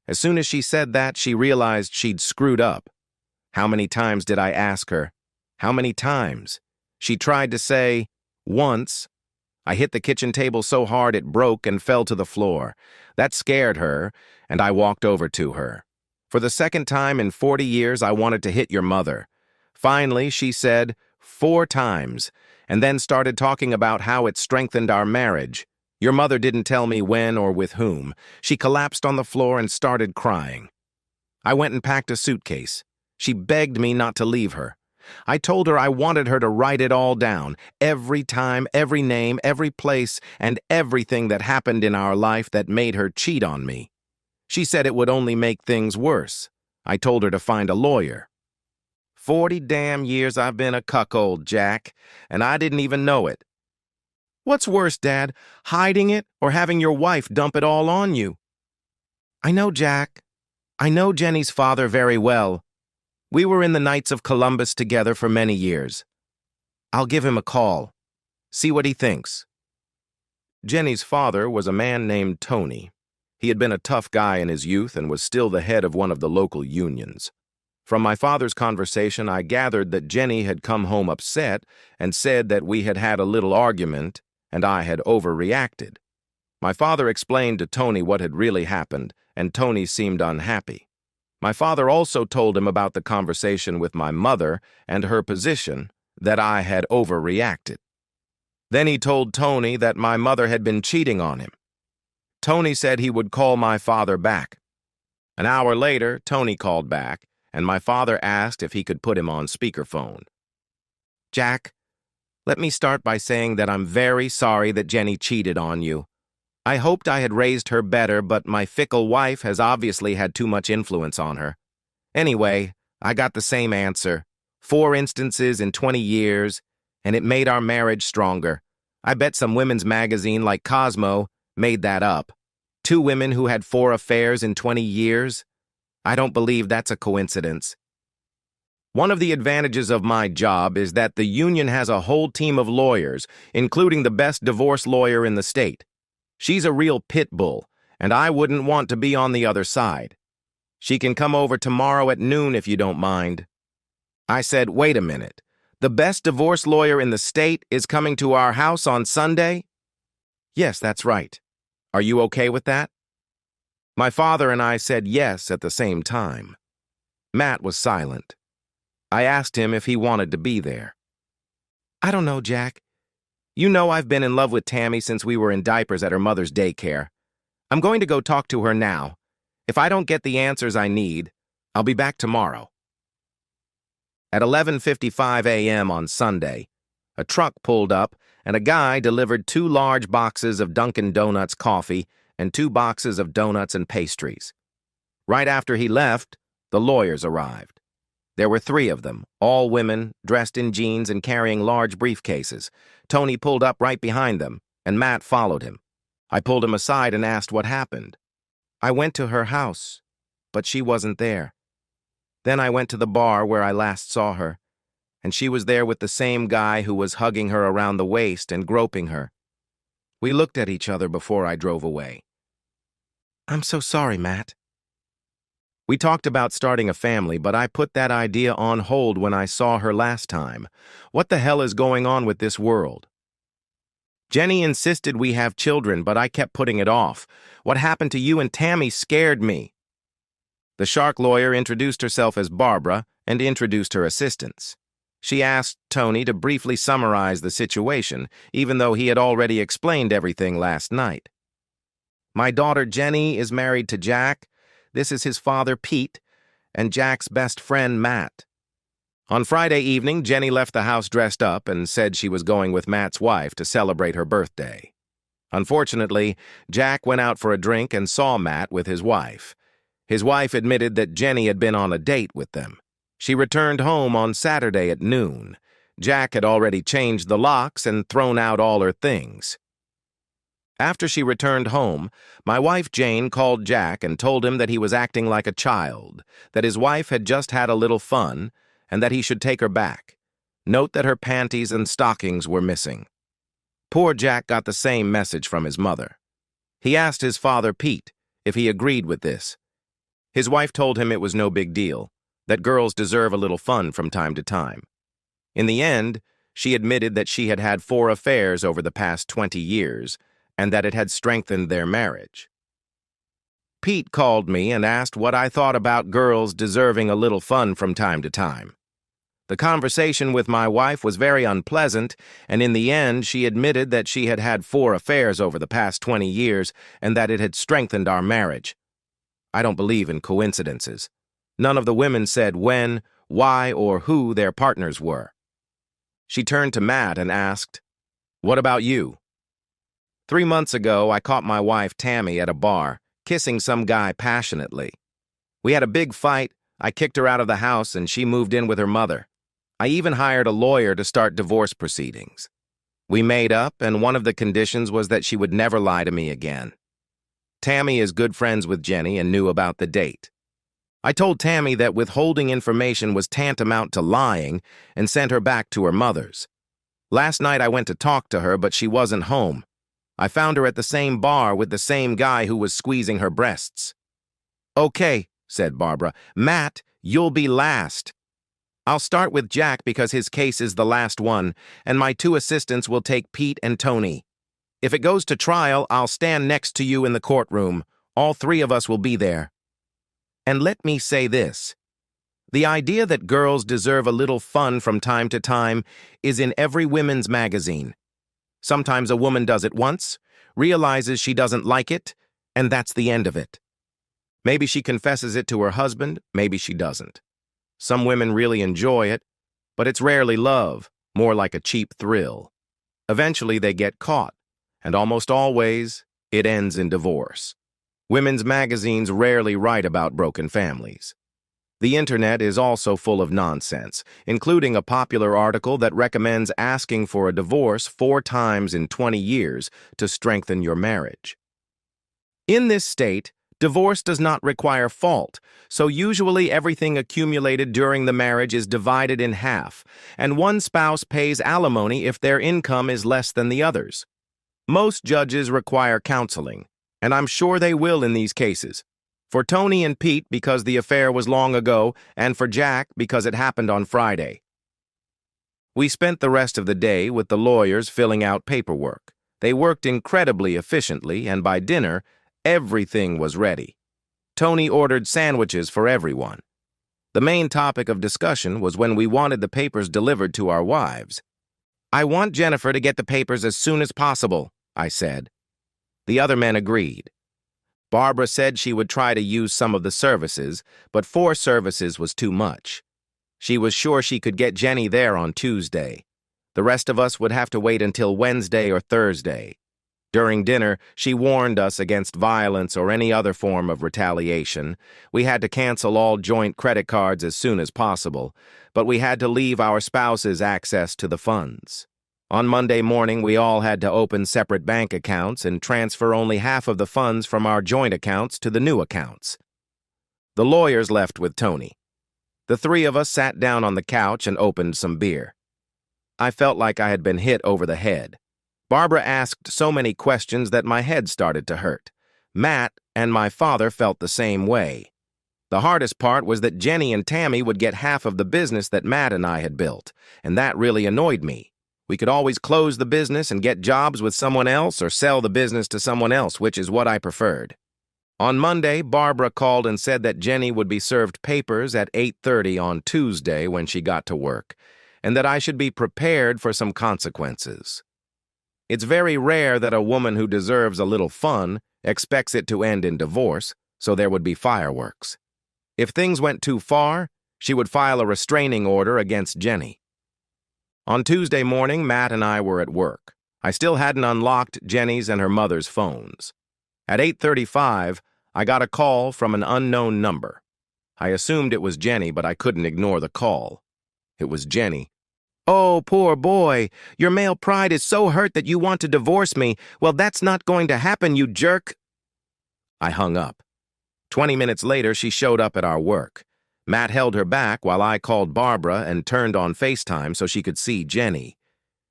As soon as she said that, she realized she'd screwed up. How many times did I ask her? How many times? She tried to say, once. I hit the kitchen table so hard it broke and fell to the floor. That scared her, and I walked over to her. For the second time in 40 years, I wanted to hit your mother. Finally, she said 4 times, and then started talking about how it strengthened our marriage. Your mother didn't tell me when or with whom. She collapsed on the floor and started crying. I went and packed a suitcase. She begged me not to leave her. I told her I wanted her to write it all down, every time, every name, every place, and everything that happened in our life that made her cheat on me. She said it would only make things worse. I told her to find a lawyer. 40 damn years I've been a cuckold, Jack, and I didn't even know it. What's worse, Dad, hiding it or having your wife dump it all on you? I know, Jack. I know Jenny's father very well. We were in the Knights of Columbus together for many years. I'll give him a call. See what he thinks." Jenny's father was a man named Tony. He had been a tough guy in his youth and was still the head of one of the local unions. From my father's conversation, I gathered that Jenny had come home upset and said that we had had a little argument and I had overreacted. My father explained to Tony what had really happened, and Tony seemed unhappy. My father also told him about the conversation with my mother and her position, that I had overreacted. Then he told Tony that my mother had been cheating on him. Tony said he would call my father back. An hour later, Tony called back, and my father asked if he could put him on speakerphone. "Jack, let me start by saying that I'm very sorry that Jenny cheated on you. I hoped I had raised her better, but my fickle wife has obviously had too much influence on her. Anyway, I got the same answer. 4 instances in 20 years, and it made our marriage stronger. I bet some women's magazine like Cosmo made that up. 2 women who had 4 affairs in 20 years? I don't believe that's a coincidence. One of the advantages of my job is that the union has a whole team of lawyers, including the best divorce lawyer in the state. She's a real pit bull, and I wouldn't want to be on the other side. She can come over tomorrow at noon if you don't mind. I said, wait a minute. The best divorce lawyer in the state is coming to our house on Sunday? Yes, that's right. Are you okay with that? My father and I said yes at the same time. Matt was silent. I asked him if he wanted to be there. I don't know, Jack. You know I've been in love with Tammy since we were in diapers at her mother's daycare. I'm going to go talk to her now. If I don't get the answers I need, I'll be back tomorrow. At 11:55 a.m. on Sunday, a truck pulled up and a guy delivered 2 large boxes of Dunkin' Donuts coffee and 2 boxes of donuts and pastries. Right after he left, the lawyers arrived. There were 3 of them, all women, dressed in jeans and carrying large briefcases. Tony pulled up right behind them, and Matt followed him. I pulled him aside and asked what happened. I went to her house, but she wasn't there. Then I went to the bar where I last saw her, and she was there with the same guy who was hugging her around the waist and groping her. We looked at each other before I drove away. I'm so sorry, Matt. We talked about starting a family, but I put that idea on hold when I saw her last time. What the hell is going on with this world? Jenny insisted we have children, but I kept putting it off. What happened to you and Tammy scared me. The shark lawyer introduced herself as Barbara and introduced her assistants. She asked Tony to briefly summarize the situation, even though he had already explained everything last night. My daughter Jenny is married to Jack. This is his father, Pete, and Jack's best friend, Matt. On Friday evening, Jenny left the house dressed up and said she was going with Matt's wife to celebrate her birthday. Unfortunately, Jack went out for a drink and saw Matt with his wife. His wife admitted that Jenny had been on a date with them. She returned home on Saturday at noon. Jack had already changed the locks and thrown out all her things. After she returned home, my wife Jane called Jack and told him that he was acting like a child, that his wife had just had a little fun, and that he should take her back. Note that her panties and stockings were missing. Poor Jack got the same message from his mother. He asked his father, Pete, if he agreed with this. His wife told him it was no big deal, that girls deserve a little fun from time to time. In the end, she admitted that she had had 4 affairs over the past 20 years, and that it had strengthened their marriage. Pete called me and asked what I thought about girls deserving a little fun from time to time. The conversation with my wife was very unpleasant, and in the end she admitted that she had had 4 affairs over the past 20 years and that it had strengthened our marriage. I don't believe in coincidences. None of the women said when, why, or who their partners were. She turned to Matt and asked, "What about you?" 3 months ago, I caught my wife Tammy at a bar, kissing some guy passionately. We had a big fight, I kicked her out of the house, and she moved in with her mother. I even hired a lawyer to start divorce proceedings. We made up, and one of the conditions was that she would never lie to me again. Tammy is good friends with Jenny and knew about the date. I told Tammy that withholding information was tantamount to lying and sent her back to her mother's. Last night I went to talk to her, but she wasn't home. I found her at the same bar with the same guy who was squeezing her breasts. "Okay," said Barbara. "Matt, you'll be last. I'll start with Jack because his case is the last one, and my 2 assistants will take Pete and Tony. If it goes to trial, I'll stand next to you in the courtroom. All 3 of us will be there. And let me say this. The idea that girls deserve a little fun from time to time is in every women's magazine. Sometimes a woman does it once, realizes she doesn't like it, and that's the end of it. Maybe she confesses it to her husband, maybe she doesn't. Some women really enjoy it, but it's rarely love, more like a cheap thrill. Eventually they get caught, and almost always it ends in divorce. Women's magazines rarely write about broken families. The internet is also full of nonsense, including a popular article that recommends asking for a divorce 4 times in 20 years to strengthen your marriage. In this state, divorce does not require fault, so usually everything accumulated during the marriage is divided in half, and one spouse pays alimony if their income is less than the other's. Most judges require counseling, and I'm sure they will in these cases. For Tony and Pete because the affair was long ago, and for Jack because it happened on Friday. We spent the rest of the day with the lawyers filling out paperwork. They worked incredibly efficiently, and by dinner, everything was ready. Tony ordered sandwiches for everyone. The main topic of discussion was when we wanted the papers delivered to our wives. "I want Jennifer to get the papers as soon as possible," I said. The other men agreed. Barbara said she would try to use some of the services, but 4 services was too much. She was sure she could get Jenny there on Tuesday. The rest of us would have to wait until Wednesday or Thursday. During dinner, she warned us against violence or any other form of retaliation. We had to cancel all joint credit cards as soon as possible, but we had to leave our spouses access to the funds. On Monday morning, we all had to open separate bank accounts and transfer only half of the funds from our joint accounts to the new accounts. The lawyers left with Tony. The 3 of us sat down on the couch and opened some beer. I felt like I had been hit over the head. Barbara asked so many questions that my head started to hurt. Matt and my father felt the same way. The hardest part was that Jenny and Tammy would get half of the business that Matt and I had built, and that really annoyed me. We could always close the business and get jobs with someone else or sell the business to someone else, which is what I preferred. On Monday, Barbara called and said that Jenny would be served papers at 8:30 on Tuesday when she got to work, and that I should be prepared for some consequences. It's very rare that a woman who deserves a little fun expects it to end in divorce, so there would be fireworks. If things went too far, she would file a restraining order against Jenny. On Tuesday morning, Matt and I were at work. I still hadn't unlocked Jenny's and her mother's phones. At 8:35, I got a call from an unknown number. I assumed it was Jenny, but I couldn't ignore the call. It was Jenny. "Oh, poor boy. Your male pride is so hurt that you want to divorce me. Well, that's not going to happen, you jerk." I hung up. 20 minutes later, she showed up at our work. Matt held her back while I called Barbara and turned on FaceTime so she could see Jenny.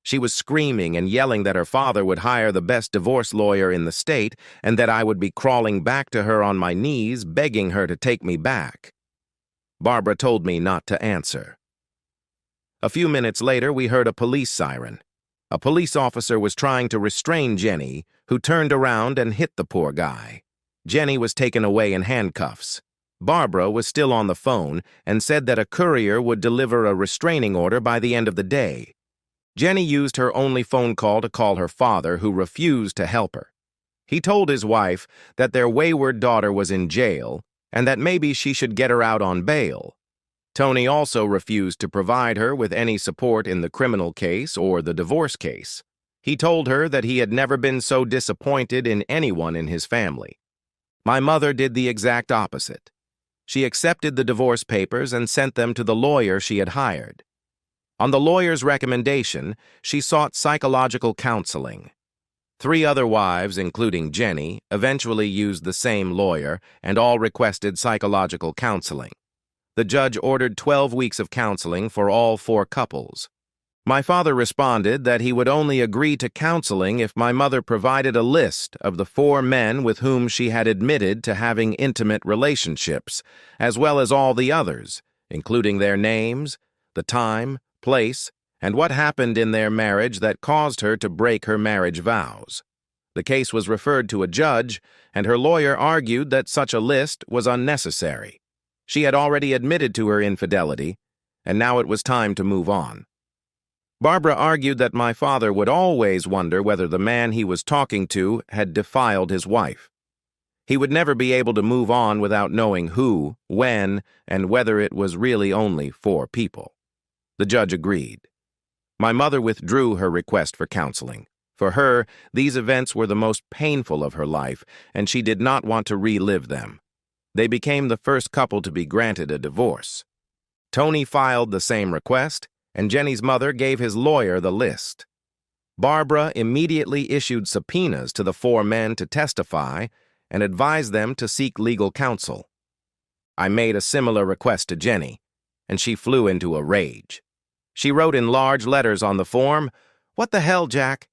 She was screaming and yelling that her father would hire the best divorce lawyer in the state and that I would be crawling back to her on my knees, begging her to take me back. Barbara told me not to answer. A few minutes later, we heard a police siren. A police officer was trying to restrain Jenny, who turned around and hit the poor guy. Jenny was taken away in handcuffs. Barbara was still on the phone and said that a courier would deliver a restraining order by the end of the day. Jenny used her only phone call to call her father, who refused to help her. He told his wife that their wayward daughter was in jail and that maybe she should get her out on bail. Tony also refused to provide her with any support in the criminal case or the divorce case. He told her that he had never been so disappointed in anyone in his family. My mother did the exact opposite. She accepted the divorce papers and sent them to the lawyer she had hired. On the lawyer's recommendation, she sought psychological counseling. 3 other wives, including Jenny, eventually used the same lawyer, and all requested psychological counseling. The judge ordered 12 weeks of counseling for all 4 couples. My father responded that he would only agree to counseling if my mother provided a list of the 4 men with whom she had admitted to having intimate relationships, as well as all the others, including their names, the time, place, and what happened in their marriage that caused her to break her marriage vows. The case was referred to a judge, and her lawyer argued that such a list was unnecessary. She had already admitted to her infidelity, and now it was time to move on. Barbara argued that my father would always wonder whether the man he was talking to had defiled his wife. He would never be able to move on without knowing who, when, and whether it was really only 4 people. The judge agreed. My mother withdrew her request for counseling. For her, these events were the most painful of her life, and she did not want to relive them. They became the first couple to be granted a divorce. Tony filed the same request, and Jenny's mother gave his lawyer the list. Barbara immediately issued subpoenas to the four men to testify and advised them to seek legal counsel. I made a similar request to Jenny, and she flew into a rage. She wrote in large letters on the form, "What the hell, Jack?"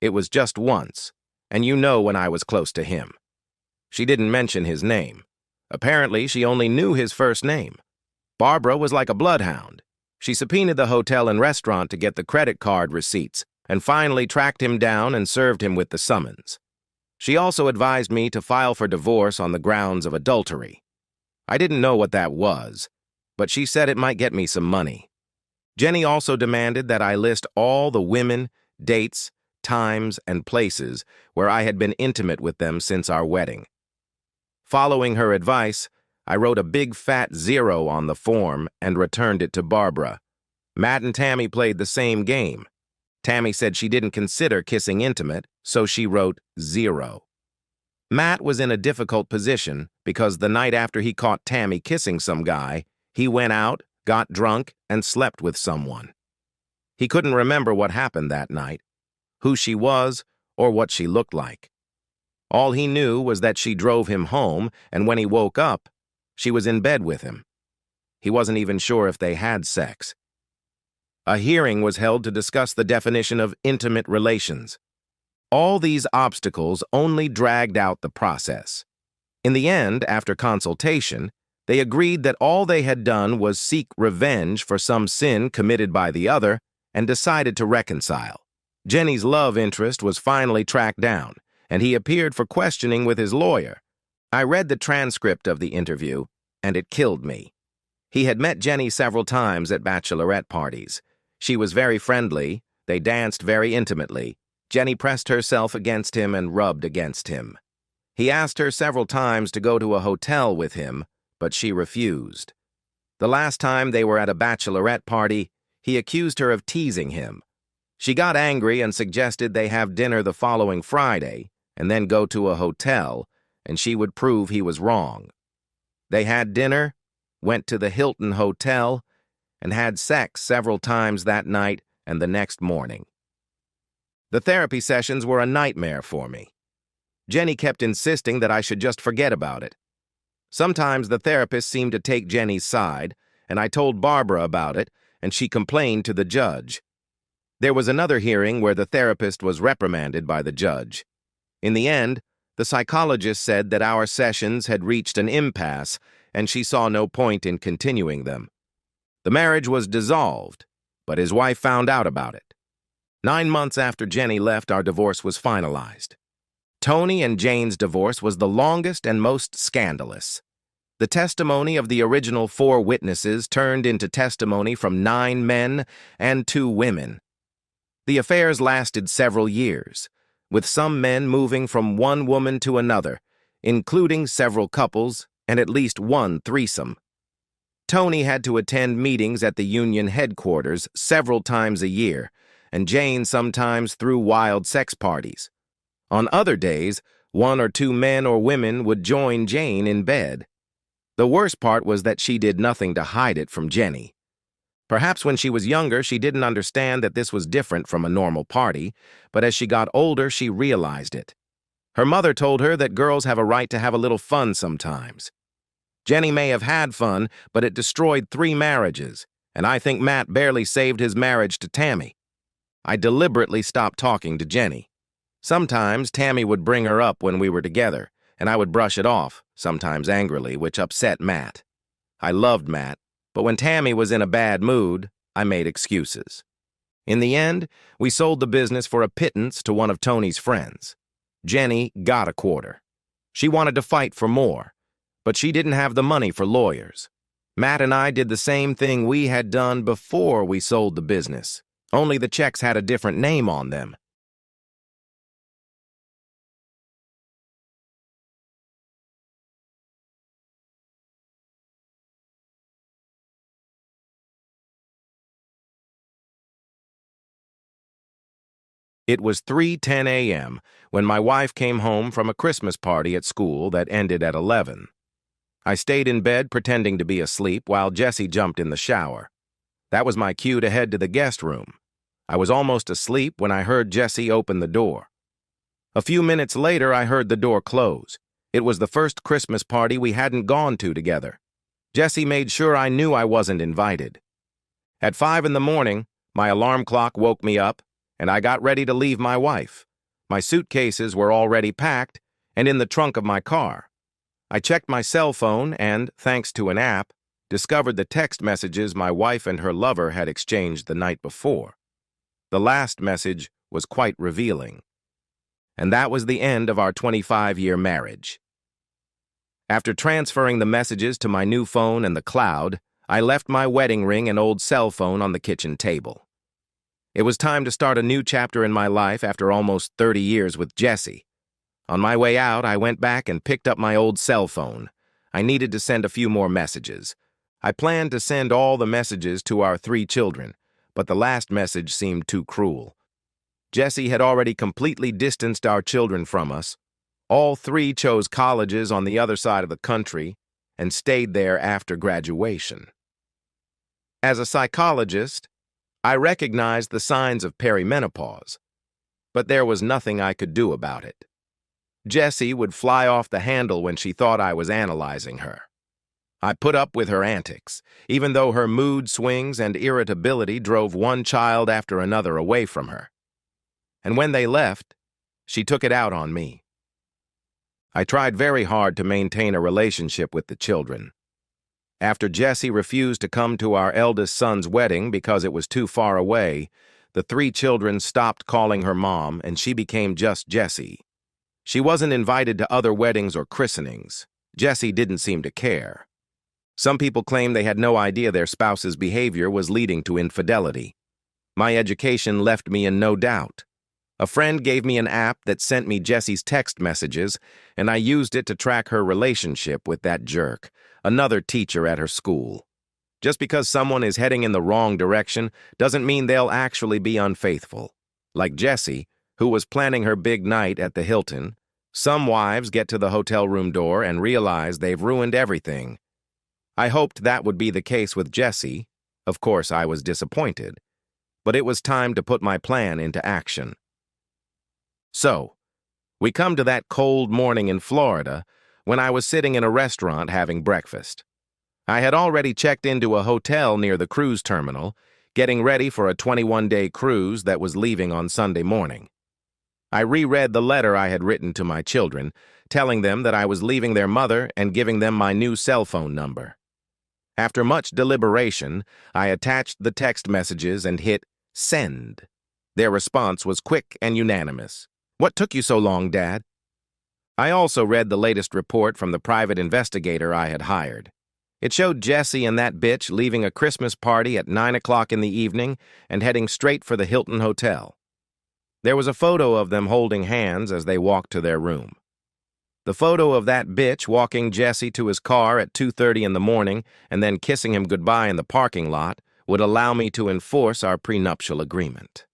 It was just once, and you know when I was close to him. She didn't mention his name. Apparently, she only knew his first name. Barbara was like a bloodhound. She subpoenaed the hotel and restaurant to get the credit card receipts, and finally tracked him down and served him with the summons. She also advised me to file for divorce on the grounds of adultery. I didn't know what that was, but she said it might get me some money. Jenny also demanded that I list all the women, dates, times, and places where I had been intimate with them since our wedding. Following her advice, I wrote a big fat 0 on the form and returned it to Barbara. Matt and Tammy played the same game. Tammy said she didn't consider kissing intimate, so she wrote 0. Matt was in a difficult position because the night after he caught Tammy kissing some guy, he went out, got drunk, and slept with someone. He couldn't remember what happened that night, who she was, or what she looked like. All he knew was that she drove him home, and when he woke up, she was in bed with him. He wasn't even sure if they had sex. A hearing was held to discuss the definition of intimate relations. All these obstacles only dragged out the process. In the end, after consultation, they agreed that all they had done was seek revenge for some sin committed by the other and decided to reconcile. Jenny's love interest was finally tracked down, and he appeared for questioning with his lawyer. I read the transcript of the interview, and it killed me. He had met Jenny several times at bachelorette parties. She was very friendly. They danced very intimately. Jenny pressed herself against him and rubbed against him. He asked her several times to go to a hotel with him, but she refused. The last time they were at a bachelorette party, he accused her of teasing him. She got angry and suggested they have dinner the following Friday and then go to a hotel, and she would prove he was wrong. They had dinner, went to the Hilton Hotel, and had sex several times that night and the next morning. The therapy sessions were a nightmare for me. Jenny kept insisting that I should just forget about it. Sometimes the therapist seemed to take Jenny's side, and I told Barbara about it, and she complained to the judge. There was another hearing where the therapist was reprimanded by the judge. In the end, the psychologist said that our sessions had reached an impasse, and she saw no point in continuing them. The marriage was dissolved, but his wife found out about it. 9 months after Jenny left, our divorce was finalized. Tony and Jane's divorce was the longest and most scandalous. The testimony of the original 4 witnesses turned into testimony from 9 men and 2 women. The affairs lasted several years, with some men moving from one woman to another, including several couples and at least one threesome. Tony had to attend meetings at the union headquarters several times a year, and Jane sometimes threw wild sex parties. On other days, 1 or 2 men or women would join Jane in bed. The worst part was that she did nothing to hide it from Jenny. Perhaps when she was younger, she didn't understand that this was different from a normal party, but as she got older, she realized it. Her mother told her that girls have a right to have a little fun sometimes. Jenny may have had fun, but it destroyed 3 marriages, and I think Matt barely saved his marriage to Tammy. I deliberately stopped talking to Jenny. Sometimes Tammy would bring her up when we were together, and I would brush it off, sometimes angrily, which upset Matt. I loved Matt, but when Tammy was in a bad mood, I made excuses. In the end, we sold the business for a pittance to one of Tony's friends. Jenny got a quarter. She wanted to fight for more, but she didn't have the money for lawyers. Matt and I did the same thing we had done before we sold the business, only the checks had a different name on them. It was 3:10 a.m. when my wife came home from a Christmas party at school that ended at 11. I stayed in bed pretending to be asleep while Jessie jumped in the shower. That was my cue to head to the guest room. I was almost asleep when I heard Jessie open the door. A few minutes later, I heard the door close. It was the first Christmas party we hadn't gone to together. Jessie made sure I knew I wasn't invited. At 5 in the morning, my alarm clock woke me up, and I got ready to leave my wife. My suitcases were already packed and in the trunk of my car. I checked my cell phone and, thanks to an app, discovered the text messages my wife and her lover had exchanged the night before. The last message was quite revealing. And that was the end of our 25-year marriage. After transferring the messages to my new phone and the cloud, I left my wedding ring and old cell phone on the kitchen table. It was time to start a new chapter in my life after almost 30 years with Jessie. On my way out, I went back and picked up my old cell phone. I needed to send a few more messages. I planned to send all the messages to our 3 children, but the last message seemed too cruel. Jessie had already completely distanced our children from us. All 3 chose colleges on the other side of the country and stayed there after graduation. As a psychologist, I recognized the signs of perimenopause, but there was nothing I could do about it. Jessie would fly off the handle when she thought I was analyzing her. I put up with her antics, even though her mood swings and irritability drove one child after another away from her. And when they left, she took it out on me. I tried very hard to maintain a relationship with the children. After Jessie refused to come to our eldest son's wedding because it was too far away, the 3 children stopped calling her mom and she became just Jessie. She wasn't invited to other weddings or christenings. Jessie didn't seem to care. Some people claimed they had no idea their spouse's behavior was leading to infidelity. My education left me in no doubt. A friend gave me an app that sent me Jessie's text messages, and I used it to track her relationship with that jerk, another teacher at her school. Just because someone is heading in the wrong direction doesn't mean they'll actually be unfaithful. Like Jessie, who was planning her big night at the Hilton, some wives get to the hotel room door and realize they've ruined everything. I hoped that would be the case with Jessie. Of course, I was disappointed. But it was time to put my plan into action. So, we come to that cold morning in Florida when I was sitting in a restaurant having breakfast. I had already checked into a hotel near the cruise terminal, getting ready for a 21-day cruise that was leaving on Sunday morning. I reread the letter I had written to my children, telling them that I was leaving their mother and giving them my new cell phone number. After much deliberation, I attached the text messages and hit send. Their response was quick and unanimous. "What took you so long, Dad?" I also read the latest report from the private investigator I had hired. It showed Jessie and that bitch leaving a Christmas party at 9 o'clock in the evening and heading straight for the Hilton Hotel. There was a photo of them holding hands as they walked to their room. The photo of that bitch walking Jessie to his car at 2:30 in the morning and then kissing him goodbye in the parking lot would allow me to enforce our prenuptial agreement.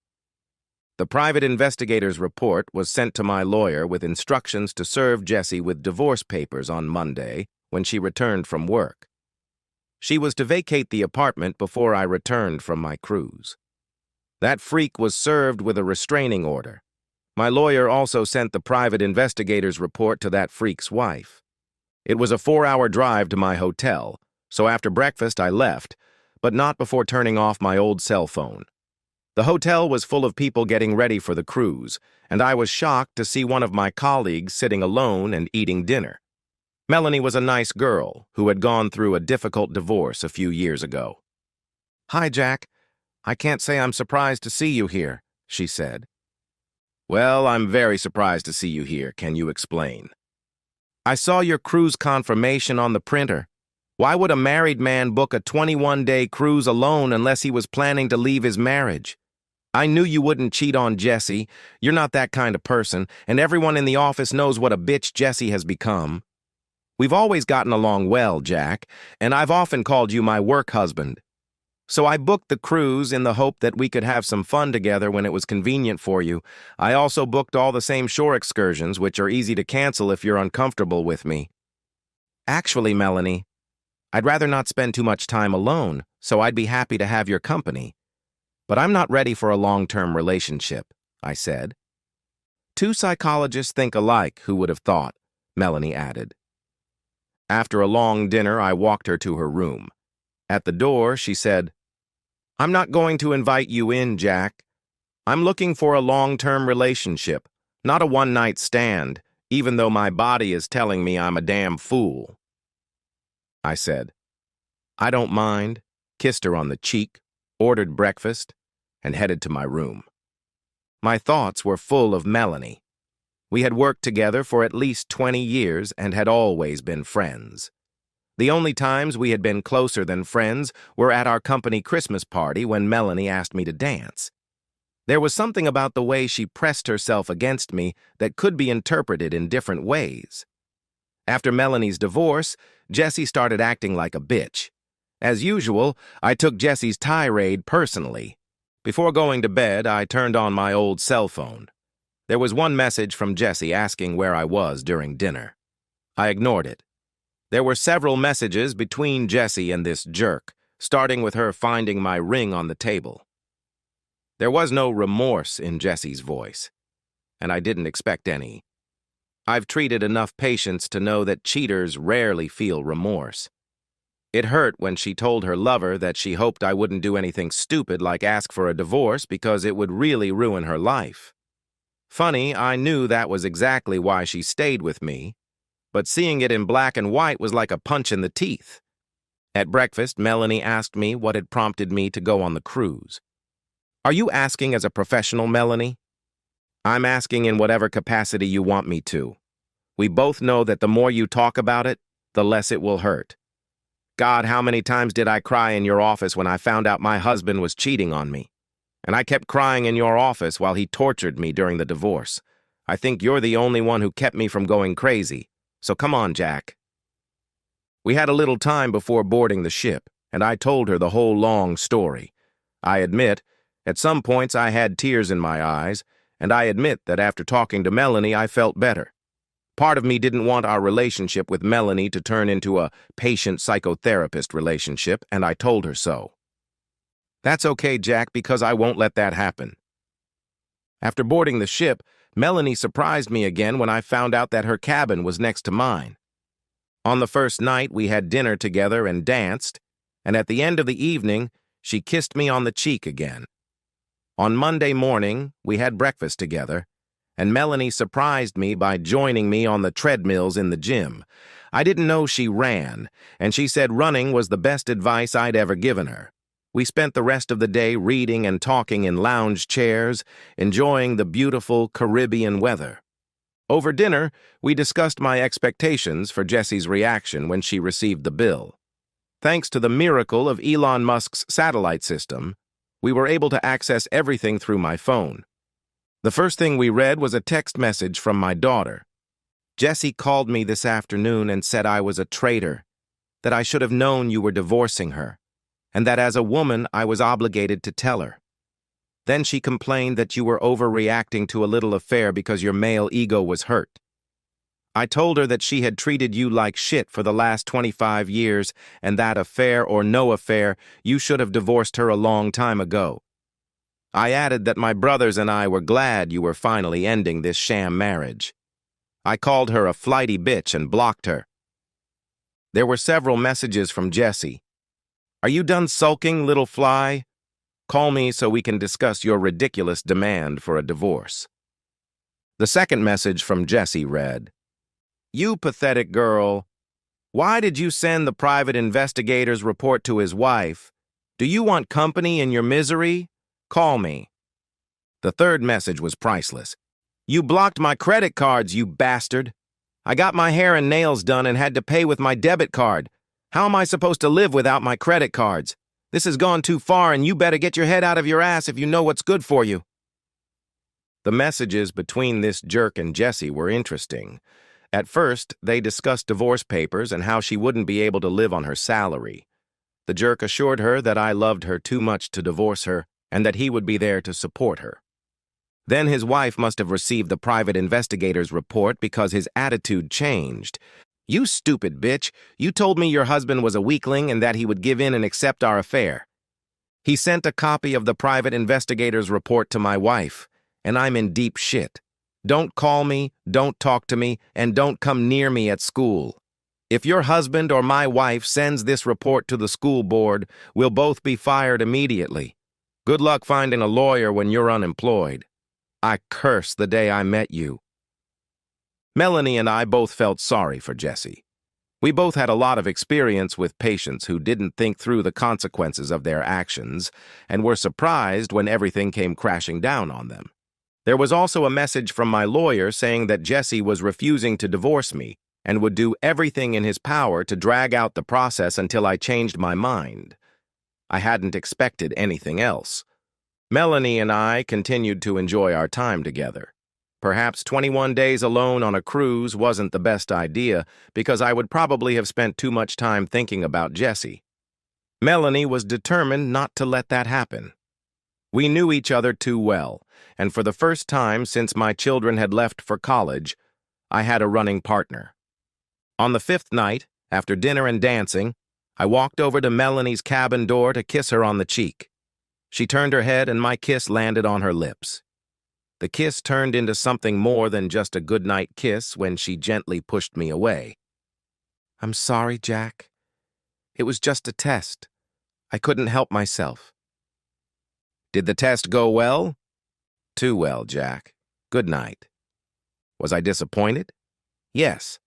The private investigator's report was sent to my lawyer with instructions to serve Jessie with divorce papers on Monday when she returned from work. She was to vacate the apartment before I returned from my cruise. That freak was served with a restraining order. My lawyer also sent the private investigator's report to that freak's wife. It was a 4-hour drive to my hotel, so after breakfast I left, but not before turning off my old cell phone. The hotel was full of people getting ready for the cruise, and I was shocked to see one of my colleagues sitting alone and eating dinner. Melanie was a nice girl who had gone through a difficult divorce a few years ago. "Hi, Jack. I can't say I'm surprised to see you here," she said. "Well, I'm very surprised to see you here. Can you explain?" "I saw your cruise confirmation on the printer. Why would a married man book a 21-day cruise alone unless he was planning to leave his marriage? I knew you wouldn't cheat on Jessie. You're not that kind of person, and everyone in the office knows what a bitch Jessie has become. We've always gotten along well, Jack, and I've often called you my work husband. So I booked the cruise in the hope that we could have some fun together when it was convenient for you. I also booked all the same shore excursions, which are easy to cancel if you're uncomfortable with me." Actually, Melanie, I'd rather not spend too much time alone, so I'd be happy to have your company. But I'm not ready for a long-term relationship, I said. Two psychologists think alike, who would have thought, Melanie added. After a long dinner, I walked her to her room. At the door, she said, I'm not going to invite you in, Jack. I'm looking for a long-term relationship, not a one-night stand, even though my body is telling me I'm a damn fool. I said, I don't mind, kissed her on the cheek, ordered breakfast, and headed to my room. My thoughts were full of Melanie. We had worked together for at least 20 years and had always been friends. The only times we had been closer than friends were at our company Christmas party when Melanie asked me to dance. There was something about the way she pressed herself against me that could be interpreted in different ways. After Melanie's divorce, Jessie started acting like a bitch. As usual, I took Jessie's tirade personally. Before going to bed, I turned on my old cell phone. There was one message from Jessie asking where I was during dinner. I ignored it. There were several messages between Jessie and this jerk, starting with her finding my ring on the table. There was no remorse in Jessie's voice, and I didn't expect any. I've treated enough patients to know that cheaters rarely feel remorse. It hurt when she told her lover that she hoped I wouldn't do anything stupid like ask for a divorce because it would really ruin her life. Funny, I knew that was exactly why she stayed with me, but seeing it in black and white was like a punch in the teeth. At breakfast, Melanie asked me what had prompted me to go on the cruise. Are you asking as a professional, Melanie? I'm asking in whatever capacity you want me to. We both know that the more you talk about it, the less it will hurt. God, how many times did I cry in your office when I found out my husband was cheating on me? And I kept crying in your office while he tortured me during the divorce. I think you're the only one who kept me from going crazy. So come on, Jack. We had a little time before boarding the ship, and I told her the whole long story. I admit, at some points I had tears in my eyes, and I admit that after talking to Melanie, I felt better. Part of me didn't want our relationship with Melanie to turn into a patient-psychotherapist relationship, and I told her so. That's okay, Jack, because I won't let that happen. After boarding the ship, Melanie surprised me again when I found out that her cabin was next to mine. On the first night, we had dinner together and danced, and at the end of the evening, she kissed me on the cheek again. On Monday morning, we had breakfast together, and Melanie surprised me by joining me on the treadmills in the gym. I didn't know she ran, and she said running was the best advice I'd ever given her. We spent the rest of the day reading and talking in lounge chairs, enjoying the beautiful Caribbean weather. Over dinner, we discussed my expectations for Jessie's reaction when she received the bill. Thanks to the miracle of Elon Musk's satellite system, we were able to access everything through my phone. The first thing we read was a text message from my daughter. Jessie called me this afternoon and said I was a traitor, that I should have known you were divorcing her, and that as a woman I was obligated to tell her. Then she complained that you were overreacting to a little affair because your male ego was hurt. I told her that she had treated you like shit for the last 25 years, and that affair or no affair, you should have divorced her a long time ago. I added that my brothers and I were glad you were finally ending this sham marriage. I called her a flighty bitch and blocked her. There were several messages from Jessie. Are you done sulking, little fly? Call me so we can discuss your ridiculous demand for a divorce. The second message from Jessie read, You pathetic girl. Why did you send the private investigator's report to his wife? Do you want company in your misery? Call me. The third message was priceless. You blocked my credit cards, you bastard. I got my hair and nails done and had to pay with my debit card. How am I supposed to live without my credit cards? This has gone too far, and you better get your head out of your ass if you know what's good for you. The messages between this jerk and Jessie were interesting. At first, they discussed divorce papers and how she wouldn't be able to live on her salary. The jerk assured her that I loved her too much to divorce her and that he would be there to support her. Then his wife must have received the private investigator's report because his attitude changed. You stupid bitch. You told me your husband was a weakling and that he would give in and accept our affair. He sent a copy of the private investigator's report to my wife, and I'm in deep shit. Don't call me, don't talk to me, and don't come near me at school. If your husband or my wife sends this report to the school board, we'll both be fired immediately. Good luck finding a lawyer when you're unemployed. I curse the day I met you. Melanie and I both felt sorry for Jesse. We both had a lot of experience with patients who didn't think through the consequences of their actions and were surprised when everything came crashing down on them. There was also a message from my lawyer saying that Jesse was refusing to divorce me and would do everything in his power to drag out the process until I changed my mind. I hadn't expected anything else. Melanie and I continued to enjoy our time together. Perhaps 21 days alone on a cruise wasn't the best idea because I would probably have spent too much time thinking about Jesse. Melanie was determined not to let that happen. We knew each other too well, and for the first time since my children had left for college, I had a running partner. On the 5th night, after dinner and dancing, I walked over to Melanie's cabin door to kiss her on the cheek. She turned her head and my kiss landed on her lips. The kiss turned into something more than just a goodnight kiss when she gently pushed me away. I'm sorry, Jack. It was just a test. I couldn't help myself. Did the test go well? Too well, Jack. Good night. Was I disappointed? Yes.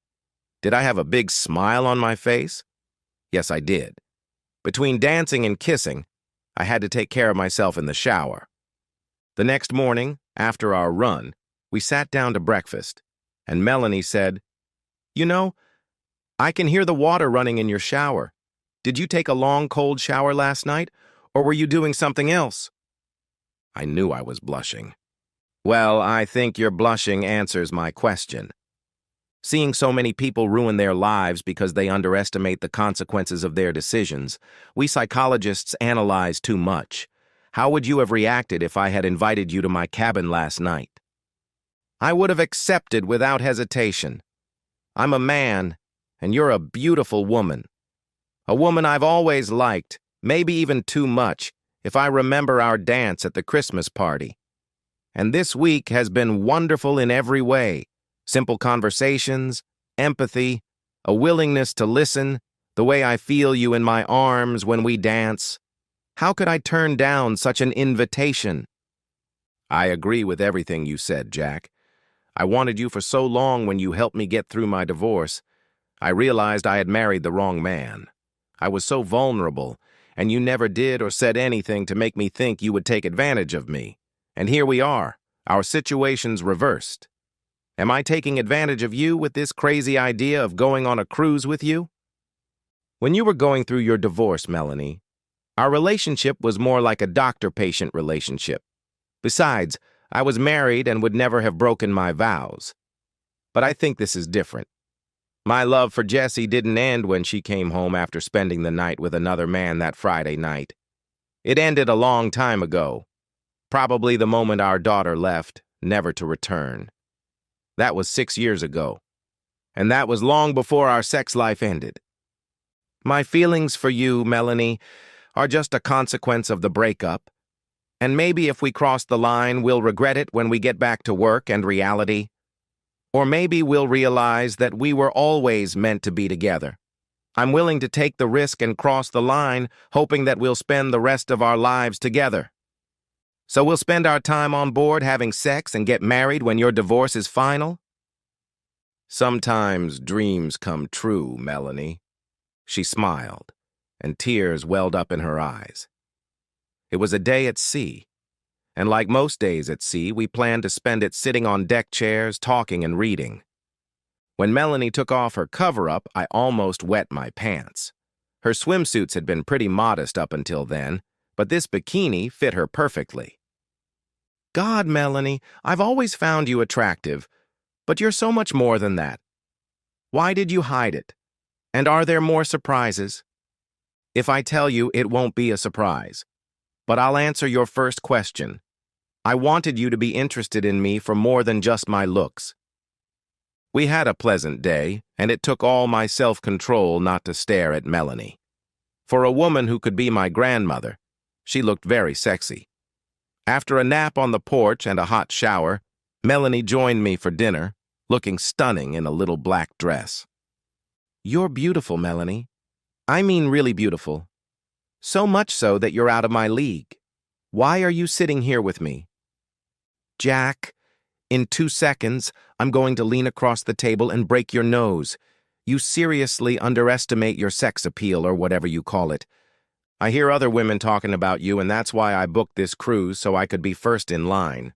Did I have a big smile on my face? Yes, I did. Between dancing and kissing, I had to take care of myself in the shower. The next morning, after our run, we sat down to breakfast, and Melanie said, You know, I can hear the water running in your shower. Did you take a long, cold shower last night, or were you doing something else? I knew I was blushing. Well, I think your blushing answers my question. Seeing so many people ruin their lives because they underestimate the consequences of their decisions, we psychologists analyze too much. How would you have reacted if I had invited you to my cabin last night? I would have accepted without hesitation. I'm a man, and you're a beautiful woman. A woman I've always liked, maybe even too much, if I remember our dance at the Christmas party. And this week has been wonderful in every way. Simple conversations, empathy, a willingness to listen, the way I feel you in my arms when we dance. How could I turn down such an invitation? I agree with everything you said, Jack. I wanted you for so long when you helped me get through my divorce. I realized I had married the wrong man. I was so vulnerable, and you never did or said anything to make me think you would take advantage of me. And here we are, our situations reversed. Am I taking advantage of you with this crazy idea of going on a cruise with you? When you were going through your divorce, Melanie, our relationship was more like a doctor-patient relationship. Besides, I was married and would never have broken my vows. But I think this is different. My love for Jessie didn't end when she came home after spending the night with another man that Friday night. It ended a long time ago, probably the moment our daughter left, never to return. That was 6 years ago, and that was long before our sex life ended. My feelings for you, Melanie, are just a consequence of the breakup, and maybe if we cross the line, we'll regret it when we get back to work and reality. Or maybe we'll realize that we were always meant to be together. I'm willing to take the risk and cross the line, hoping that we'll spend the rest of our lives together. So we'll spend our time on board having sex and get married when your divorce is final? Sometimes dreams come true, Melanie. She smiled, and tears welled up in her eyes. It was a day at sea, and like most days at sea, we planned to spend it sitting on deck chairs, talking and reading. When Melanie took off her cover-up, I almost wet my pants. Her swimsuits had been pretty modest up until then, but this bikini fit her perfectly. God, Melanie, I've always found you attractive, but you're so much more than that. Why did you hide it? And are there more surprises? If I tell you, it won't be a surprise. But I'll answer your first question. I wanted you to be interested in me for more than just my looks. We had a pleasant day, and it took all my self-control not to stare at Melanie. For a woman who could be my grandmother, she looked very sexy. After a nap on the porch and a hot shower, Melanie joined me for dinner, looking stunning in a little black dress. "You're beautiful, Melanie. I mean really beautiful. So much so that you're out of my league. Why are you sitting here with me?" "Jack, in 2 seconds, I'm going to lean across the table and break your nose. You seriously underestimate your sex appeal, or whatever you call it. I hear other women talking about you, and that's why I booked this cruise, so I could be first in line.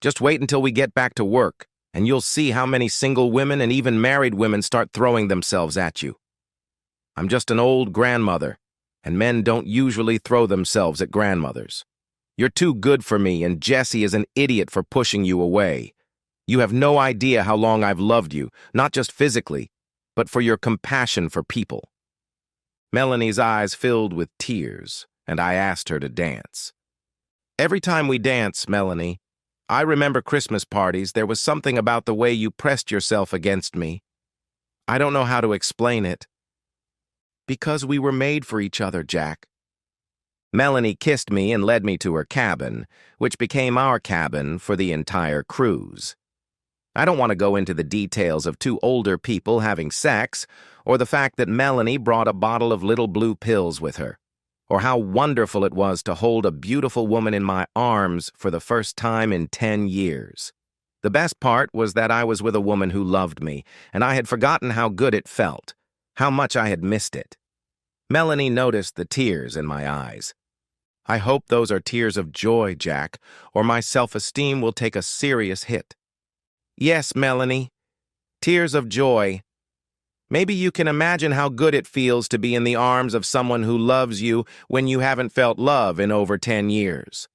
Just wait until we get back to work, and you'll see how many single women and even married women start throwing themselves at you. I'm just an old grandmother, and men don't usually throw themselves at grandmothers. You're too good for me, and Jesse is an idiot for pushing you away. You have no idea how long I've loved you, not just physically, but for your compassion for people." Melanie's eyes filled with tears, and I asked her to dance. "Every time we dance, Melanie, I remember Christmas parties. There was something about the way you pressed yourself against me. I don't know how to explain it. Because we were made for each other, Jack." Melanie kissed me and led me to her cabin, which became our cabin for the entire cruise. I don't want to go into the details of two older people having sex, or the fact that Melanie brought a bottle of little blue pills with her, or how wonderful it was to hold a beautiful woman in my arms for the first time in 10 years. The best part was that I was with a woman who loved me, and I had forgotten how good it felt, how much I had missed it. Melanie noticed the tears in my eyes. "I hope those are tears of joy, Jack, or my self-esteem will take a serious hit." "Yes, Melanie, tears of joy. Maybe you can imagine how good it feels to be in the arms of someone who loves you when you haven't felt love in over 10 years.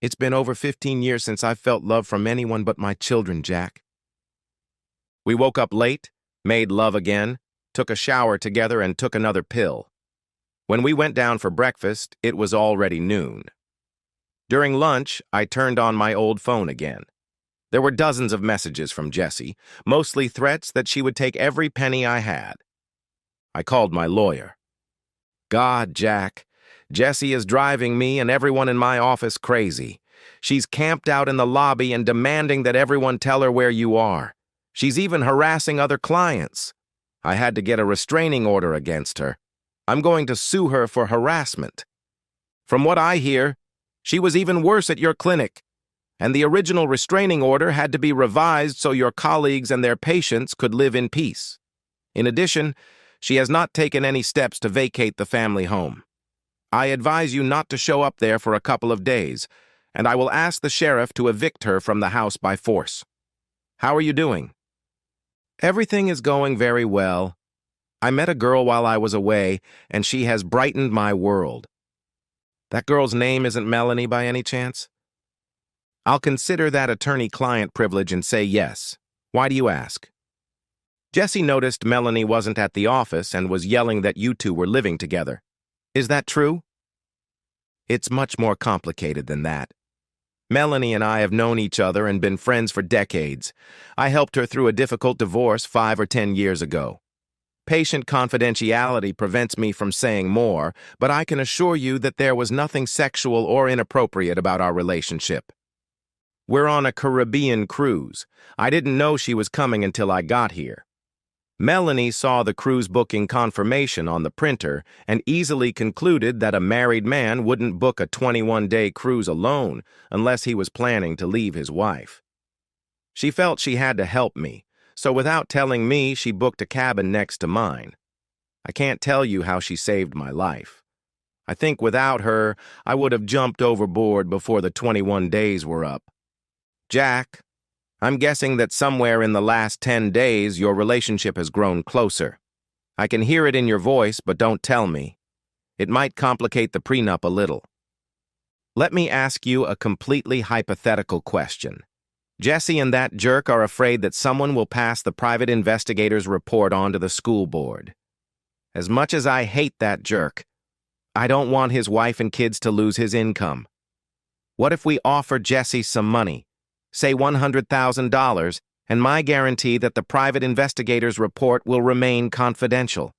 It's been over 15 years since I've felt love from anyone but my children, Jack." We woke up late, made love again, took a shower together, and took another pill. When we went down for breakfast, it was already noon. During lunch, I turned on my old phone again. There were dozens of messages from Jessie, mostly threats that she would take every penny I had. I called my lawyer. "God, Jack, Jessie is driving me and everyone in my office crazy. She's camped out in the lobby and demanding that everyone tell her where you are. She's even harassing other clients. I had to get a restraining order against her. I'm going to sue her for harassment. From what I hear, she was even worse at your clinic, and the original restraining order had to be revised so your colleagues and their patients could live in peace. In addition, she has not taken any steps to vacate the family home. I advise you not to show up there for a couple of days, and I will ask the sheriff to evict her from the house by force. How are you doing?" "Everything is going very well. I met a girl while I was away, and she has brightened my world." "That girl's name isn't Melanie by any chance?" "I'll consider that attorney-client privilege and say yes. Why do you ask?" "Jessie noticed Melanie wasn't at the office and was yelling that you two were living together. Is that true?" "It's much more complicated than that. Melanie and I have known each other and been friends for decades. I helped her through a difficult divorce 5 or 10 years ago. Patient confidentiality prevents me from saying more, but I can assure you that there was nothing sexual or inappropriate about our relationship. We're on a Caribbean cruise. I didn't know she was coming until I got here. Melanie saw the cruise booking confirmation on the printer and easily concluded that a married man wouldn't book a 21-day cruise alone unless he was planning to leave his wife. She felt she had to help me, so without telling me, she booked a cabin next to mine. I can't tell you how she saved my life. I think without her, I would have jumped overboard before the 21 days were up. Jack, I'm guessing that somewhere in the last 10 days, your relationship has grown closer. I can hear it in your voice, but don't tell me. It might complicate the prenup a little. Let me ask you a completely hypothetical question. Jessie and that jerk are afraid that someone will pass the private investigator's report on to the school board. As much as I hate that jerk, I don't want his wife and kids to lose his income. What if we offer Jessie some money, say $100,000, and my guarantee that the private investigator's report will remain confidential.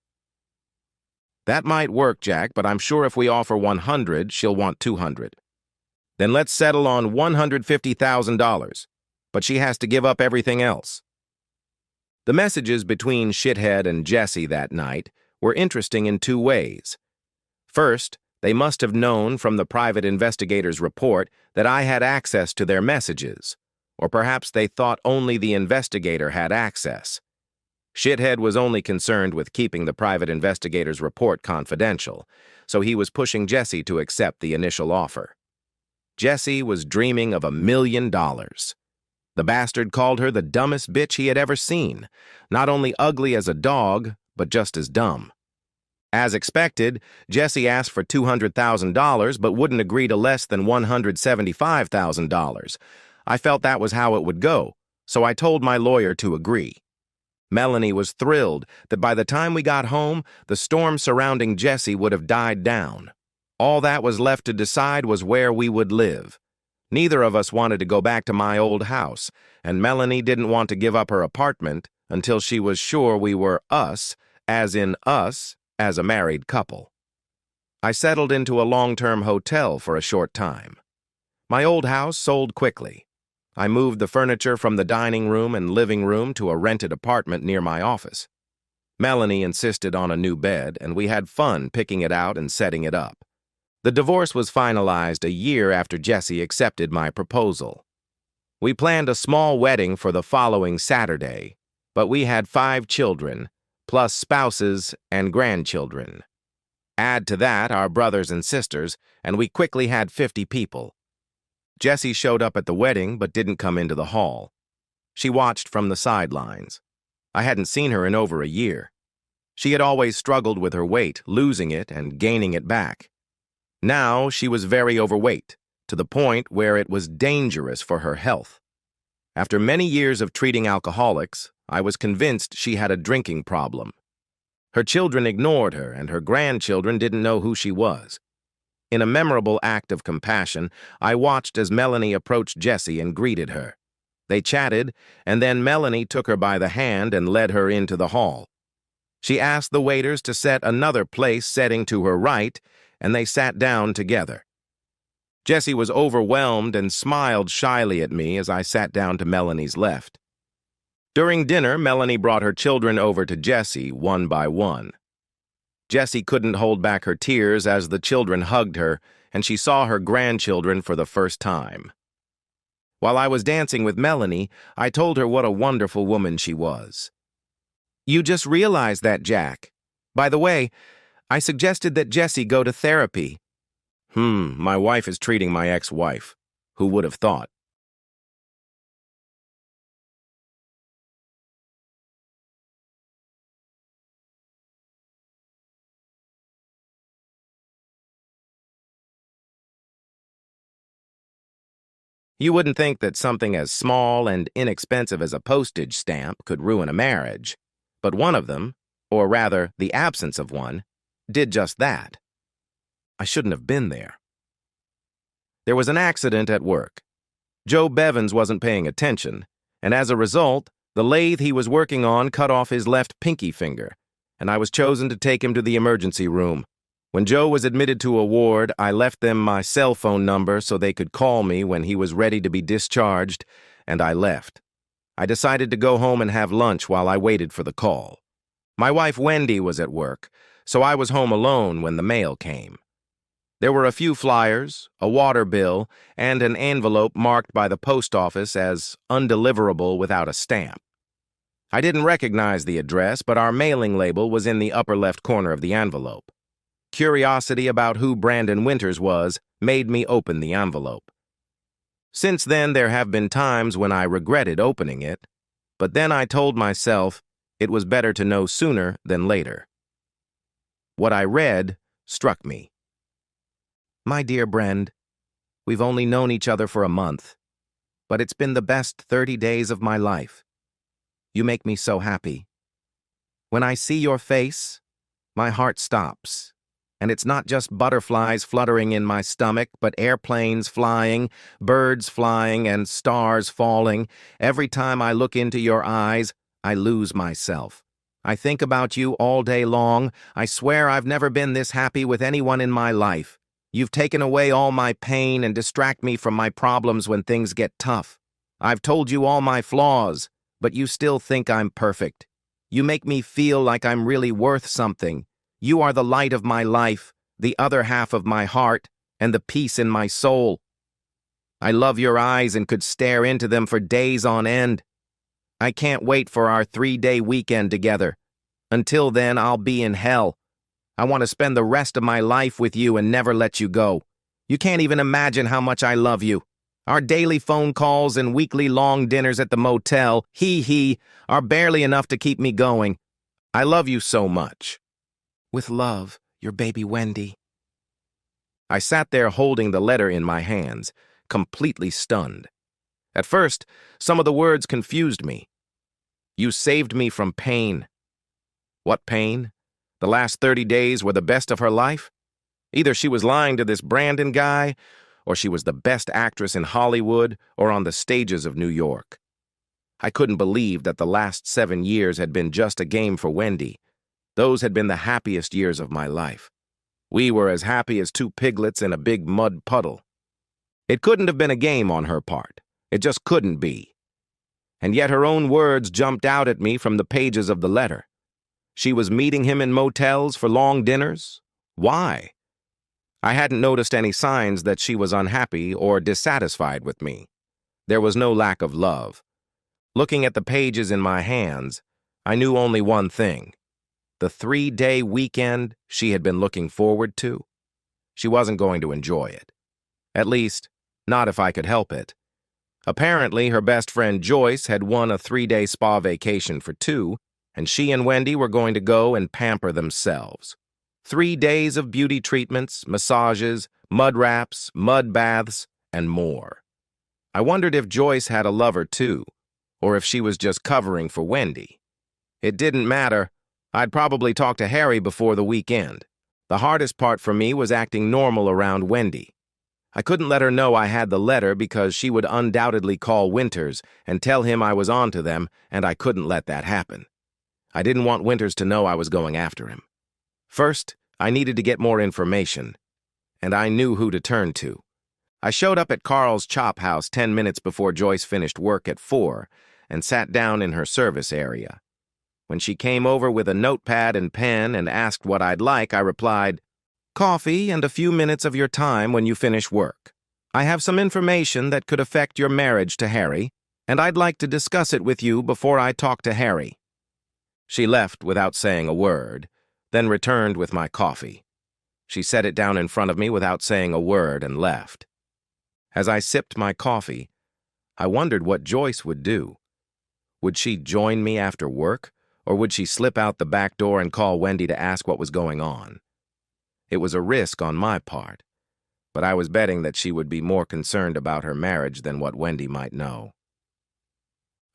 That might work, Jack, but I'm sure if we offer 100, she'll want 200. Then let's settle on $150,000, but she has to give up everything else. The messages between Shithead and Jesse that night were interesting in two ways. First, they must have known from the private investigator's report that I had access to their messages, or perhaps they thought only the investigator had access. Shithead was only concerned with keeping the private investigator's report confidential, so he was pushing Jesse to accept the initial offer. Jesse was dreaming of $1 million. The bastard called her the dumbest bitch he had ever seen, not only ugly as a dog, but just as dumb. As expected, Jesse asked for $200,000 but wouldn't agree to less than $175,000. I felt that was how it would go, so I told my lawyer to agree. Melanie was thrilled that by the time we got home, the storm surrounding Jesse would have died down. All that was left to decide was where we would live. Neither of us wanted to go back to my old house, and Melanie didn't want to give up her apartment until she was sure we were us as a married couple. I settled into a long-term hotel for a short time. My old house sold quickly. I moved the furniture from the dining room and living room to a rented apartment near my office. Melanie insisted on a new bed, and we had fun picking it out and setting it up. The divorce was finalized a year after Jesse accepted my proposal. We planned a small wedding for the following Saturday, but we had 5 children, plus spouses and grandchildren. Add to that our brothers and sisters, and we quickly had 50 people. Jessie showed up at the wedding but didn't come into the hall. She watched from the sidelines. I hadn't seen her in over a year. She had always struggled with her weight, losing it and gaining it back. Now she was very overweight, to the point where it was dangerous for her health. After many years of treating alcoholics, I was convinced she had a drinking problem. Her children ignored her, and her grandchildren didn't know who she was. In a memorable act of compassion, I watched as Melanie approached Jessie and greeted her. They chatted, and then Melanie took her by the hand and led her into the hall. She asked the waiters to set another place setting to her right, and they sat down together. Jessie was overwhelmed and smiled shyly at me as I sat down to Melanie's left. During dinner, Melanie brought her children over to Jessie one by one. Jessie couldn't hold back her tears as the children hugged her, and she saw her grandchildren for the first time. While I was dancing with Melanie, I told her what a wonderful woman she was. "You just realized that, Jack. By the way, I suggested that Jessie go to therapy." My wife is treating my ex-wife. Who would have thought? You wouldn't think that something as small and inexpensive as a postage stamp could ruin a marriage, but one of them, or rather the absence of one, did just that. I shouldn't have been there. There was an accident at work. Joe Bevins wasn't paying attention, and as a result, the lathe he was working on cut off his left pinky finger, and I was chosen to take him to the emergency room. When Joe was admitted to a ward, I left them my cell phone number so they could call me when he was ready to be discharged, and I left. I decided to go home and have lunch while I waited for the call. My wife Wendy was at work, so I was home alone when the mail came. There were a few flyers, a water bill, and an envelope marked by the post office as undeliverable without a stamp. I didn't recognize the address, but our mailing label was in the upper left corner of the envelope. Curiosity about who Brandon Winters was made me open the envelope. Since then, there have been times when I regretted opening it, but then I told myself it was better to know sooner than later. What I read struck me. "My dear Brend, we've only known each other for a month, but it's been the best 30 days of my life. You make me so happy. When I see your face, my heart stops, And it's not just butterflies fluttering in my stomach, but airplanes flying, birds flying, and stars falling. Every time I look into your eyes, I lose myself. I think about you all day long. I swear I've never been this happy with anyone in my life. You've taken away all my pain and distract me from my problems when things get tough. I've told you all my flaws, but you still think I'm perfect. You make me feel like I'm really worth something. You are the light of my life, the other half of my heart, and the peace in my soul. I love your eyes and could stare into them for days on end. I can't wait for our 3-day weekend together. Until then, I'll be in hell. I want to spend the rest of my life with you and never let you go. You can't even imagine how much I love you. Our daily phone calls and weekly long dinners at the motel, are barely enough to keep me going. I love you so much. With love, your baby Wendy. I sat there holding the letter in my hands, completely stunned. At first, some of the words confused me. You saved me from pain. What pain? The last 30 days were the best of her life? Either she was lying to this Brandon guy, or she was the best actress in Hollywood or on the stages of New York. I couldn't believe that the last 7 years had been just a game for Wendy. Those had been the happiest years of my life. We were as happy as 2 piglets in a big mud puddle. It couldn't have been a game on her part. It just couldn't be. And yet her own words jumped out at me from the pages of the letter. She was meeting him in motels for long dinners? Why? I hadn't noticed any signs that she was unhappy or dissatisfied with me. There was no lack of love. Looking at the pages in my hands, I knew only one thing. The 3-day weekend she had been looking forward to. She wasn't going to enjoy it. At least, not if I could help it. Apparently, her best friend Joyce had won a 3-day spa vacation for 2, and she and Wendy were going to go and pamper themselves. 3 days of beauty treatments, massages, mud wraps, mud baths, and more. I wondered if Joyce had a lover too, or if she was just covering for Wendy. It didn't matter. I'd probably talk to Harry before the weekend. The hardest part for me was acting normal around Wendy. I couldn't let her know I had the letter because she would undoubtedly call Winters and tell him I was on to them, and I couldn't let that happen. I didn't want Winters to know I was going after him. First, I needed to get more information, and I knew who to turn to. I showed up at Carl's Chop House 10 minutes before Joyce finished work at 4 and sat down in her service area. When she came over with a notepad and pen and asked what I'd like, I replied, "Coffee and a few minutes of your time when you finish work. I have some information that could affect your marriage to Harry, and I'd like to discuss it with you before I talk to Harry." She left without saying a word, then returned with my coffee. She set it down in front of me without saying a word and left. As I sipped my coffee, I wondered what Joyce would do. Would she join me after work, or would she slip out the back door and call Wendy to ask what was going on? It was a risk on my part, but I was betting that she would be more concerned about her marriage than what Wendy might know.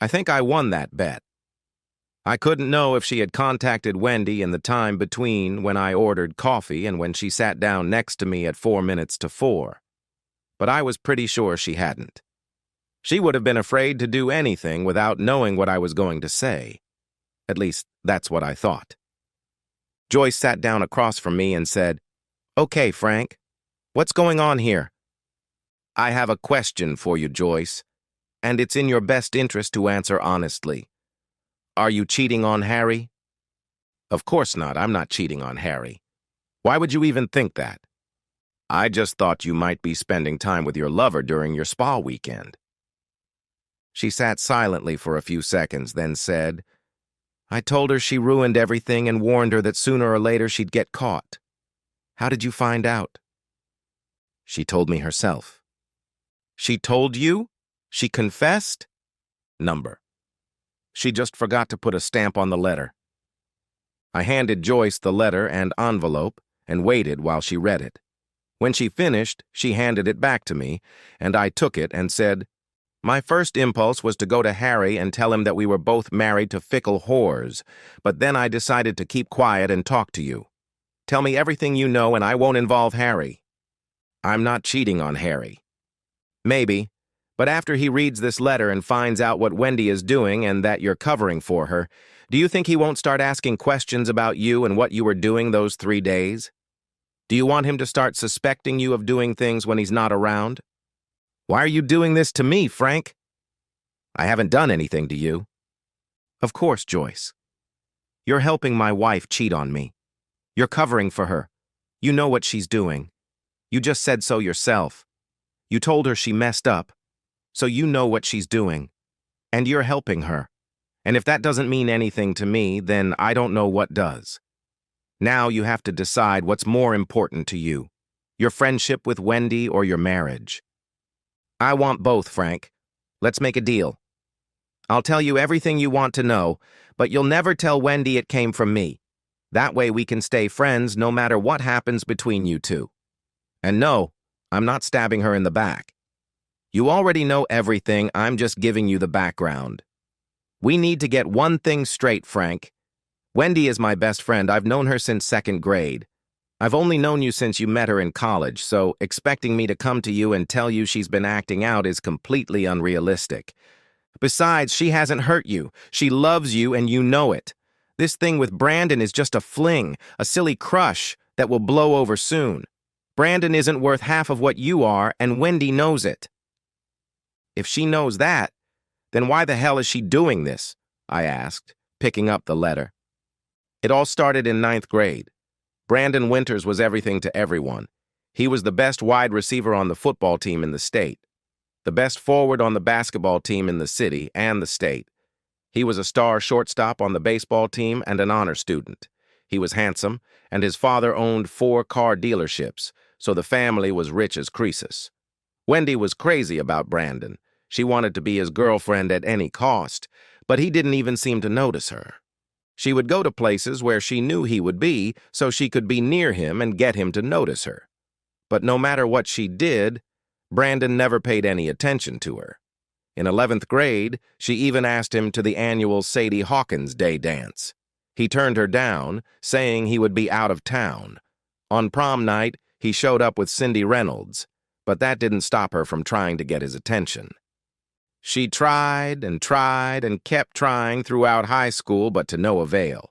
I think I won that bet. I couldn't know if she had contacted Wendy in the time between when I ordered coffee and when she sat down next to me at 4 minutes to 4. But I was pretty sure she hadn't. She would have been afraid to do anything without knowing what I was going to say. At least, that's what I thought. Joyce sat down across from me and said, "Okay, Frank, what's going on here?" "I have a question for you, Joyce, and it's in your best interest to answer honestly. Are you cheating on Harry?" "Of course not. I'm not cheating on Harry. Why would you even think that?" "I just thought you might be spending time with your lover during your spa weekend." She sat silently for a few seconds, then said, "I told her she ruined everything and warned her that sooner or later she'd get caught. How did you find out?" "She told me herself." "She told you? She confessed?" "Number. She just forgot to put a stamp on the letter." I handed Joyce the letter and envelope and waited while she read it. When she finished, she handed it back to me, and I took it and said, "My first impulse was to go to Harry and tell him that we were both married to fickle whores, but then I decided to keep quiet and talk to you. Tell me everything you know and I won't involve Harry. I'm not cheating on Harry. Maybe, but after he reads this letter and finds out what Wendy is doing and that you're covering for her, do you think he won't start asking questions about you and what you were doing those 3 days? Do you want him to start suspecting you of doing things when he's not around? Why are you doing this to me, Frank? I haven't done anything to you. Of course, Joyce. You're helping my wife cheat on me. You're covering for her. You know what she's doing. You just said so yourself. You told her she messed up, so you know what she's doing. And you're helping her. And if that doesn't mean anything to me, then I don't know what does. Now you have to decide what's more important to you, your friendship with Wendy or your marriage. I want both, Frank. Let's make a deal. I'll tell you everything you want to know, but you'll never tell Wendy it came from me. That way we can stay friends no matter what happens between you two. And no, I'm not stabbing her in the back. You already know everything, I'm just giving you the background. We need to get one thing straight, Frank. Wendy is my best friend. I've known her since 2nd grade. I've only known you since you met her in college, so expecting me to come to you and tell you she's been acting out is completely unrealistic. Besides, she hasn't hurt you. She loves you and you know it. This thing with Brandon is just a fling, a silly crush that will blow over soon. Brandon isn't worth half of what you are, and Wendy knows it. If she knows that, then why the hell is she doing this? I asked, picking up the letter. It all started in 9th grade. Brandon Winters was everything to everyone. He was the best wide receiver on the football team in the state, the best forward on the basketball team in the city and the state. He was a star shortstop on the baseball team and an honor student. He was handsome, and his father owned 4 car dealerships, so the family was rich as Croesus. Wendy was crazy about Brandon. She wanted to be his girlfriend at any cost, but he didn't even seem to notice her. She would go to places where she knew he would be so she could be near him and get him to notice her. But no matter what she did, Brandon never paid any attention to her. In 11th grade, she even asked him to the annual Sadie Hawkins Day dance. He turned her down, saying he would be out of town. On prom night, he showed up with Cindy Reynolds, but that didn't stop her from trying to get his attention. She tried and kept trying throughout high school, but to no avail.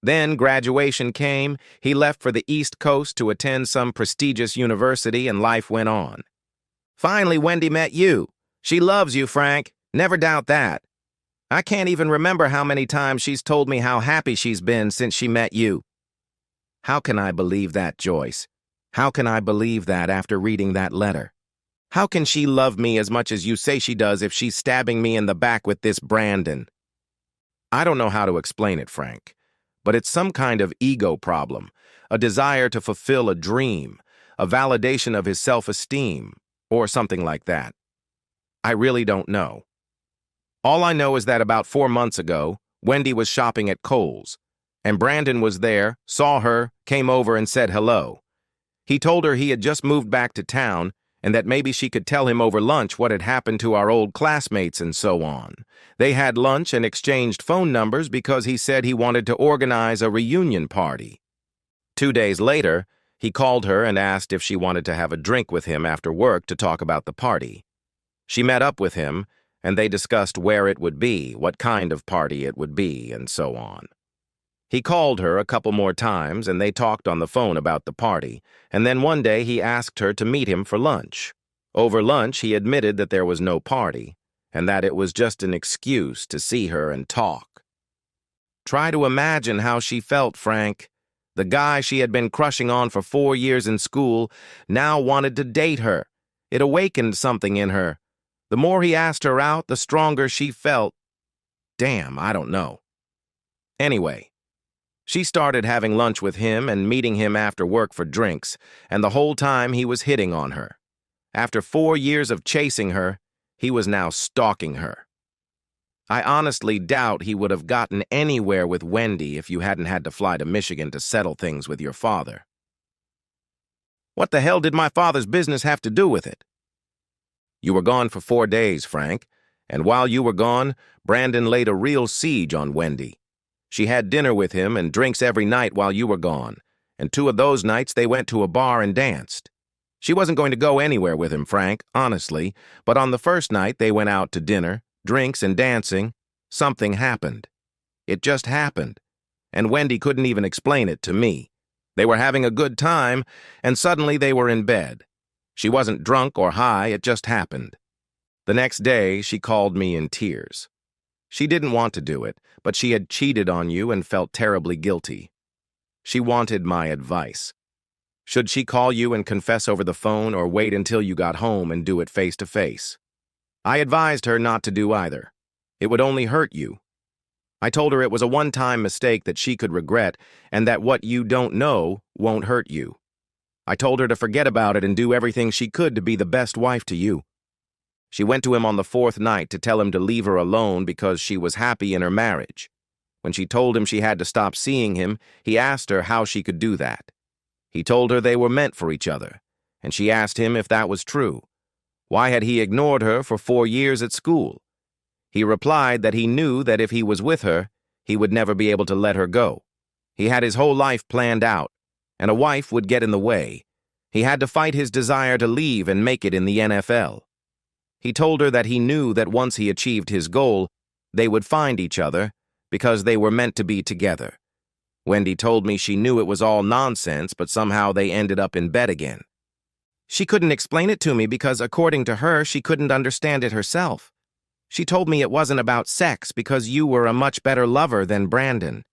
Then graduation came, he left for the East Coast to attend some prestigious university, and life went on. Finally, Wendy met you. She loves you, Frank. Never doubt that. I can't even remember how many times she's told me how happy she's been since she met you. How can I believe that, Joyce? How can I believe that after reading that letter? How can she love me as much as you say she does if she's stabbing me in the back with this Brandon? I don't know how to explain it, Frank, but it's some kind of ego problem, a desire to fulfill a dream, a validation of his self-esteem, or something like that. I really don't know. All I know is that about 4 months ago, Wendy was shopping at Kohl's, and Brandon was there, saw her, came over and said hello. He told her he had just moved back to town and that maybe she could tell him over lunch what had happened to our old classmates and so on. They had lunch and exchanged phone numbers because he said he wanted to organize a reunion party. 2 days later, he called her and asked if she wanted to have a drink with him after work to talk about the party. She met up with him, and they discussed where it would be, what kind of party it would be, and so on. He called her a couple more times, and they talked on the phone about the party, and then one day he asked her to meet him for lunch. Over lunch, he admitted that there was no party, and that it was just an excuse to see her and talk. Try to imagine how she felt, Frank. The guy she had been crushing on for 4 years in school now wanted to date her. It awakened something in her. The more he asked her out, the stronger she felt. Damn, I don't know. Anyway, she started having lunch with him and meeting him after work for drinks, and the whole time he was hitting on her. After 4 years of chasing her, he was now stalking her. I honestly doubt he would have gotten anywhere with Wendy if you hadn't had to fly to Michigan to settle things with your father. What the hell did my father's business have to do with it? You were gone for 4 days, Frank, and while you were gone, Brandon laid a real siege on Wendy. She had dinner with him and drinks every night while you were gone, and 2 of those nights they went to a bar and danced. She wasn't going to go anywhere with him, Frank, honestly, but on the first night they went out to dinner, drinks, and dancing. Something happened. It just happened, and Wendy couldn't even explain it to me. They were having a good time, and suddenly they were in bed. She wasn't drunk or high, it just happened. The next day, she called me in tears. She didn't want to do it, but she had cheated on you and felt terribly guilty. She wanted my advice. Should she call you and confess over the phone or wait until you got home and do it face to face? I advised her not to do either. It would only hurt you. I told her it was a one-time mistake that she could regret and that what you don't know won't hurt you. I told her to forget about it and do everything she could to be the best wife to you. She went to him on the 4th night to tell him to leave her alone because she was happy in her marriage. When she told him she had to stop seeing him, he asked her how she could do that. He told her they were meant for each other, and she asked him if that was true. Why had he ignored her for 4 years at school? He replied that he knew that if he was with her, he would never be able to let her go. He had his whole life planned out, and a wife would get in the way. He had to fight his desire to leave and make it in the NFL. He told her that he knew that once he achieved his goal, they would find each other because they were meant to be together. Wendy told me she knew it was all nonsense, but somehow they ended up in bed again. She couldn't explain it to me because, according to her, she couldn't understand it herself. She told me it wasn't about sex because you were a much better lover than Brandon.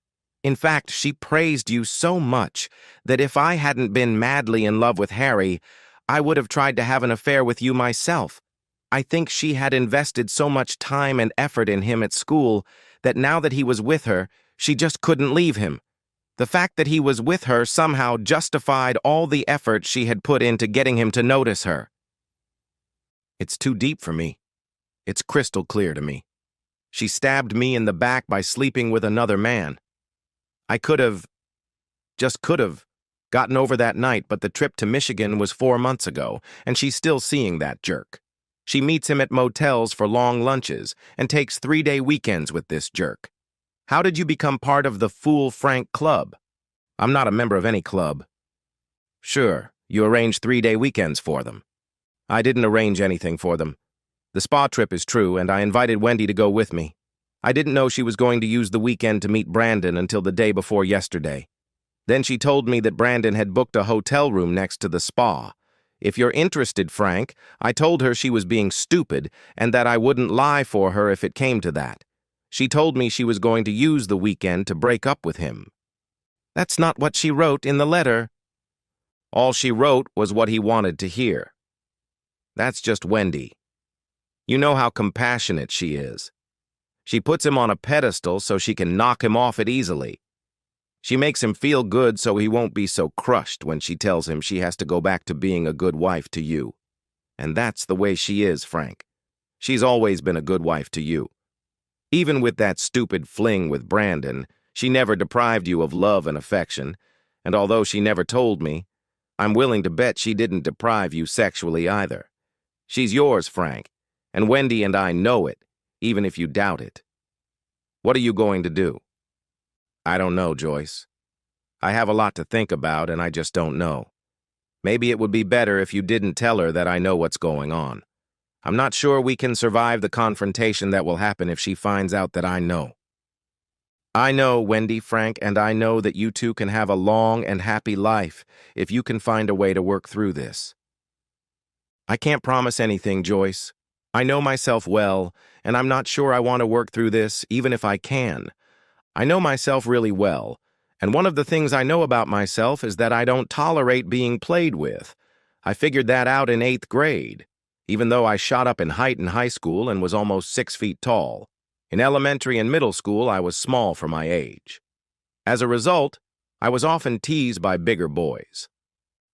In fact, she praised you so much that if I hadn't been madly in love with Harry, I would have tried to have an affair with you myself. I think she had invested so much time and effort in him at school that now that he was with her, she just couldn't leave him. The fact that he was with her somehow justified all the effort she had put into getting him to notice her. It's too deep for me. It's crystal clear to me. She stabbed me in the back by sleeping with another man. I could have, gotten over that night, but the trip to Michigan was 4 months ago, and she's still seeing that jerk. She meets him at motels for long lunches and takes 3-day weekends with this jerk. How did you become part of the Fool Frank Club? I'm not a member of any club. Sure, you arranged 3-day weekends for them. I didn't arrange anything for them. The spa trip is true, and I invited Wendy to go with me. I didn't know she was going to use the weekend to meet Brandon until the day before yesterday. Then she told me that Brandon had booked a hotel room next to the spa. If you're interested, Frank, I told her she was being stupid and that I wouldn't lie for her if it came to that. She told me she was going to use the weekend to break up with him. That's not what she wrote in the letter. All she wrote was what he wanted to hear. That's just Wendy. You know how compassionate she is. She puts him on a pedestal so she can knock him off it easily. She makes him feel good so he won't be so crushed when she tells him she has to go back to being a good wife to you. And that's the way she is, Frank. She's always been a good wife to you. Even with that stupid fling with Brandon, she never deprived you of love and affection, and although she never told me, I'm willing to bet she didn't deprive you sexually either. She's yours, Frank, and Wendy and I know it, even if you doubt it. What are you going to do? I don't know, Joyce. I have a lot to think about, and I just don't know. Maybe it would be better if you didn't tell her that I know what's going on. I'm not sure we can survive the confrontation that will happen if she finds out that I know. I know, Wendy, Frank, and I know that you two can have a long and happy life if you can find a way to work through this. I can't promise anything, Joyce. I know myself well, and I'm not sure I want to work through this, even if I can. I know myself really well, and one of the things I know about myself is that I don't tolerate being played with. I figured that out in 8th grade, even though I shot up in height in high school and was almost 6 feet tall. In elementary and middle school, I was small for my age. As a result, I was often teased by bigger boys.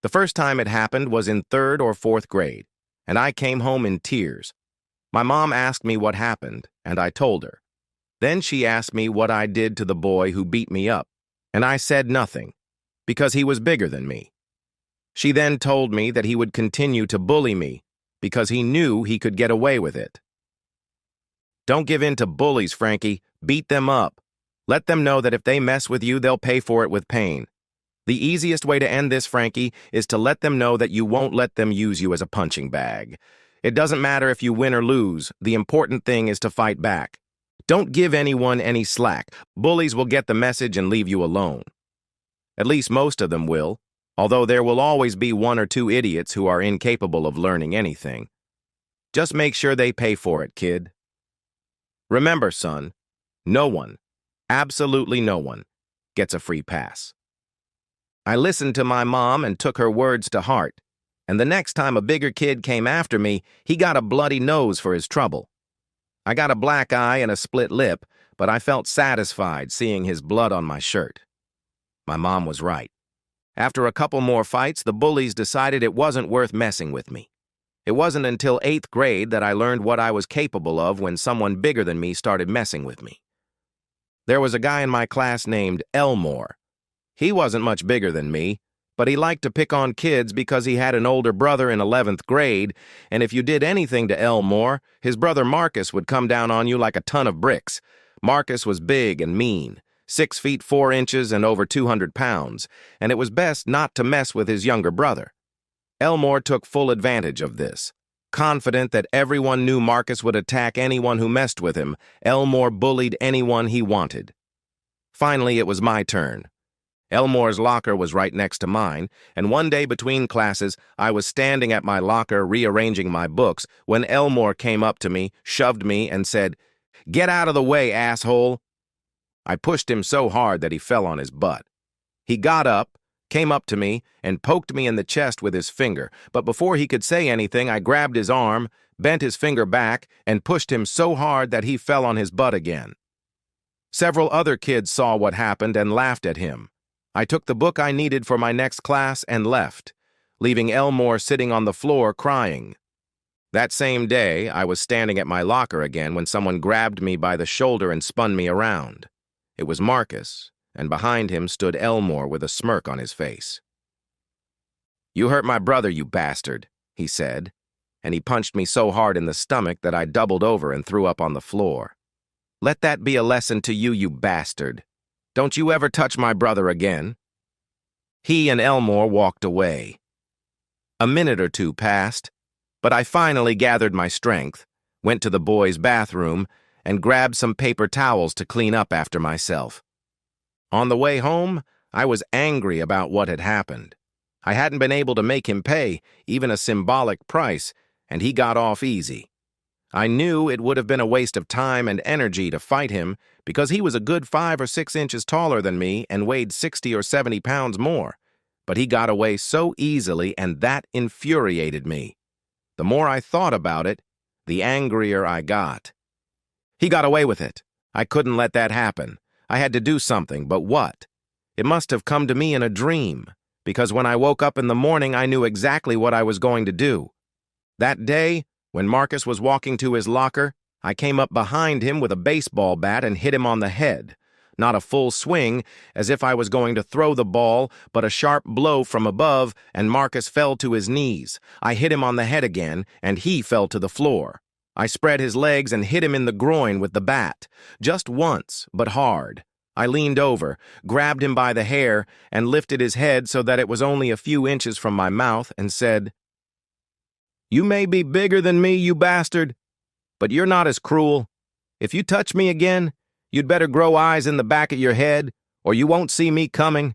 The first time it happened was in 3rd or 4th grade, and I came home in tears. My mom asked me what happened, and I told her. Then she asked me what I did to the boy who beat me up, and I said nothing, because he was bigger than me. She then told me that he would continue to bully me, because he knew he could get away with it. Don't give in to bullies, Frankie. Beat them up. Let them know that if they mess with you, they'll pay for it with pain. The easiest way to end this, Frankie, is to let them know that you won't let them use you as a punching bag. It doesn't matter if you win or lose. The important thing is to fight back. Don't give anyone any slack. Bullies will get the message and leave you alone. At least most of them will, although there will always be one or two idiots who are incapable of learning anything. Just make sure they pay for it, kid. Remember, son, no one, absolutely no one, gets a free pass. I listened to my mom and took her words to heart, and the next time a bigger kid came after me, he got a bloody nose for his trouble. I got a black eye and a split lip, but I felt satisfied seeing his blood on my shirt. My mom was right. After a couple more fights, the bullies decided it wasn't worth messing with me. It wasn't until 8th grade that I learned what I was capable of when someone bigger than me started messing with me. There was a guy in my class named Elmore. He wasn't much bigger than me, but he liked to pick on kids because he had an older brother in 11th grade, and if you did anything to Elmore, his brother Marcus would come down on you like a ton of bricks. Marcus was big and mean, 6 feet 4 inches and over 200 pounds, and it was best not to mess with his younger brother. Elmore took full advantage of this. Confident that everyone knew Marcus would attack anyone who messed with him, Elmore bullied anyone he wanted. Finally, it was my turn. Elmore's locker was right next to mine, and one day between classes, I was standing at my locker rearranging my books when Elmore came up to me, shoved me, and said, "Get out of the way, asshole." I pushed him so hard that he fell on his butt. He got up, came up to me, and poked me in the chest with his finger, but before he could say anything, I grabbed his arm, bent his finger back, and pushed him so hard that he fell on his butt again. Several other kids saw what happened and laughed at him. I took the book I needed for my next class and left, leaving Elmore sitting on the floor crying. That same day, I was standing at my locker again when someone grabbed me by the shoulder and spun me around. It was Marcus, and behind him stood Elmore with a smirk on his face. "You hurt my brother, you bastard," he said, and he punched me so hard in the stomach that I doubled over and threw up on the floor. "Let that be a lesson to you, you bastard. Don't you ever touch my brother again." He and Elmore walked away. A minute or two passed, but I finally gathered my strength, went to the boys' bathroom, and grabbed some paper towels to clean up after myself. On the way home, I was angry about what had happened. I hadn't been able to make him pay, even a symbolic price, and he got off easy. I knew it would have been a waste of time and energy to fight him because he was a good 5 or 6 inches taller than me and weighed 60 or 70 pounds more, but he got away so easily and that infuriated me. The more I thought about it, the angrier I got. He got away with it. I couldn't let that happen. I had to do something, but what? It must have come to me in a dream, because when I woke up in the morning, I knew exactly what I was going to do. That day, when Marcus was walking to his locker, I came up behind him with a baseball bat and hit him on the head. Not a full swing, as if I was going to throw the ball, but a sharp blow from above, and Marcus fell to his knees. I hit him on the head again, and he fell to the floor. I spread his legs and hit him in the groin with the bat. Just once, but hard. I leaned over, grabbed him by the hair, and lifted his head so that it was only a few inches from my mouth, and said, "You may be bigger than me, you bastard, but you're not as cruel. If you touch me again, you'd better grow eyes in the back of your head, or you won't see me coming,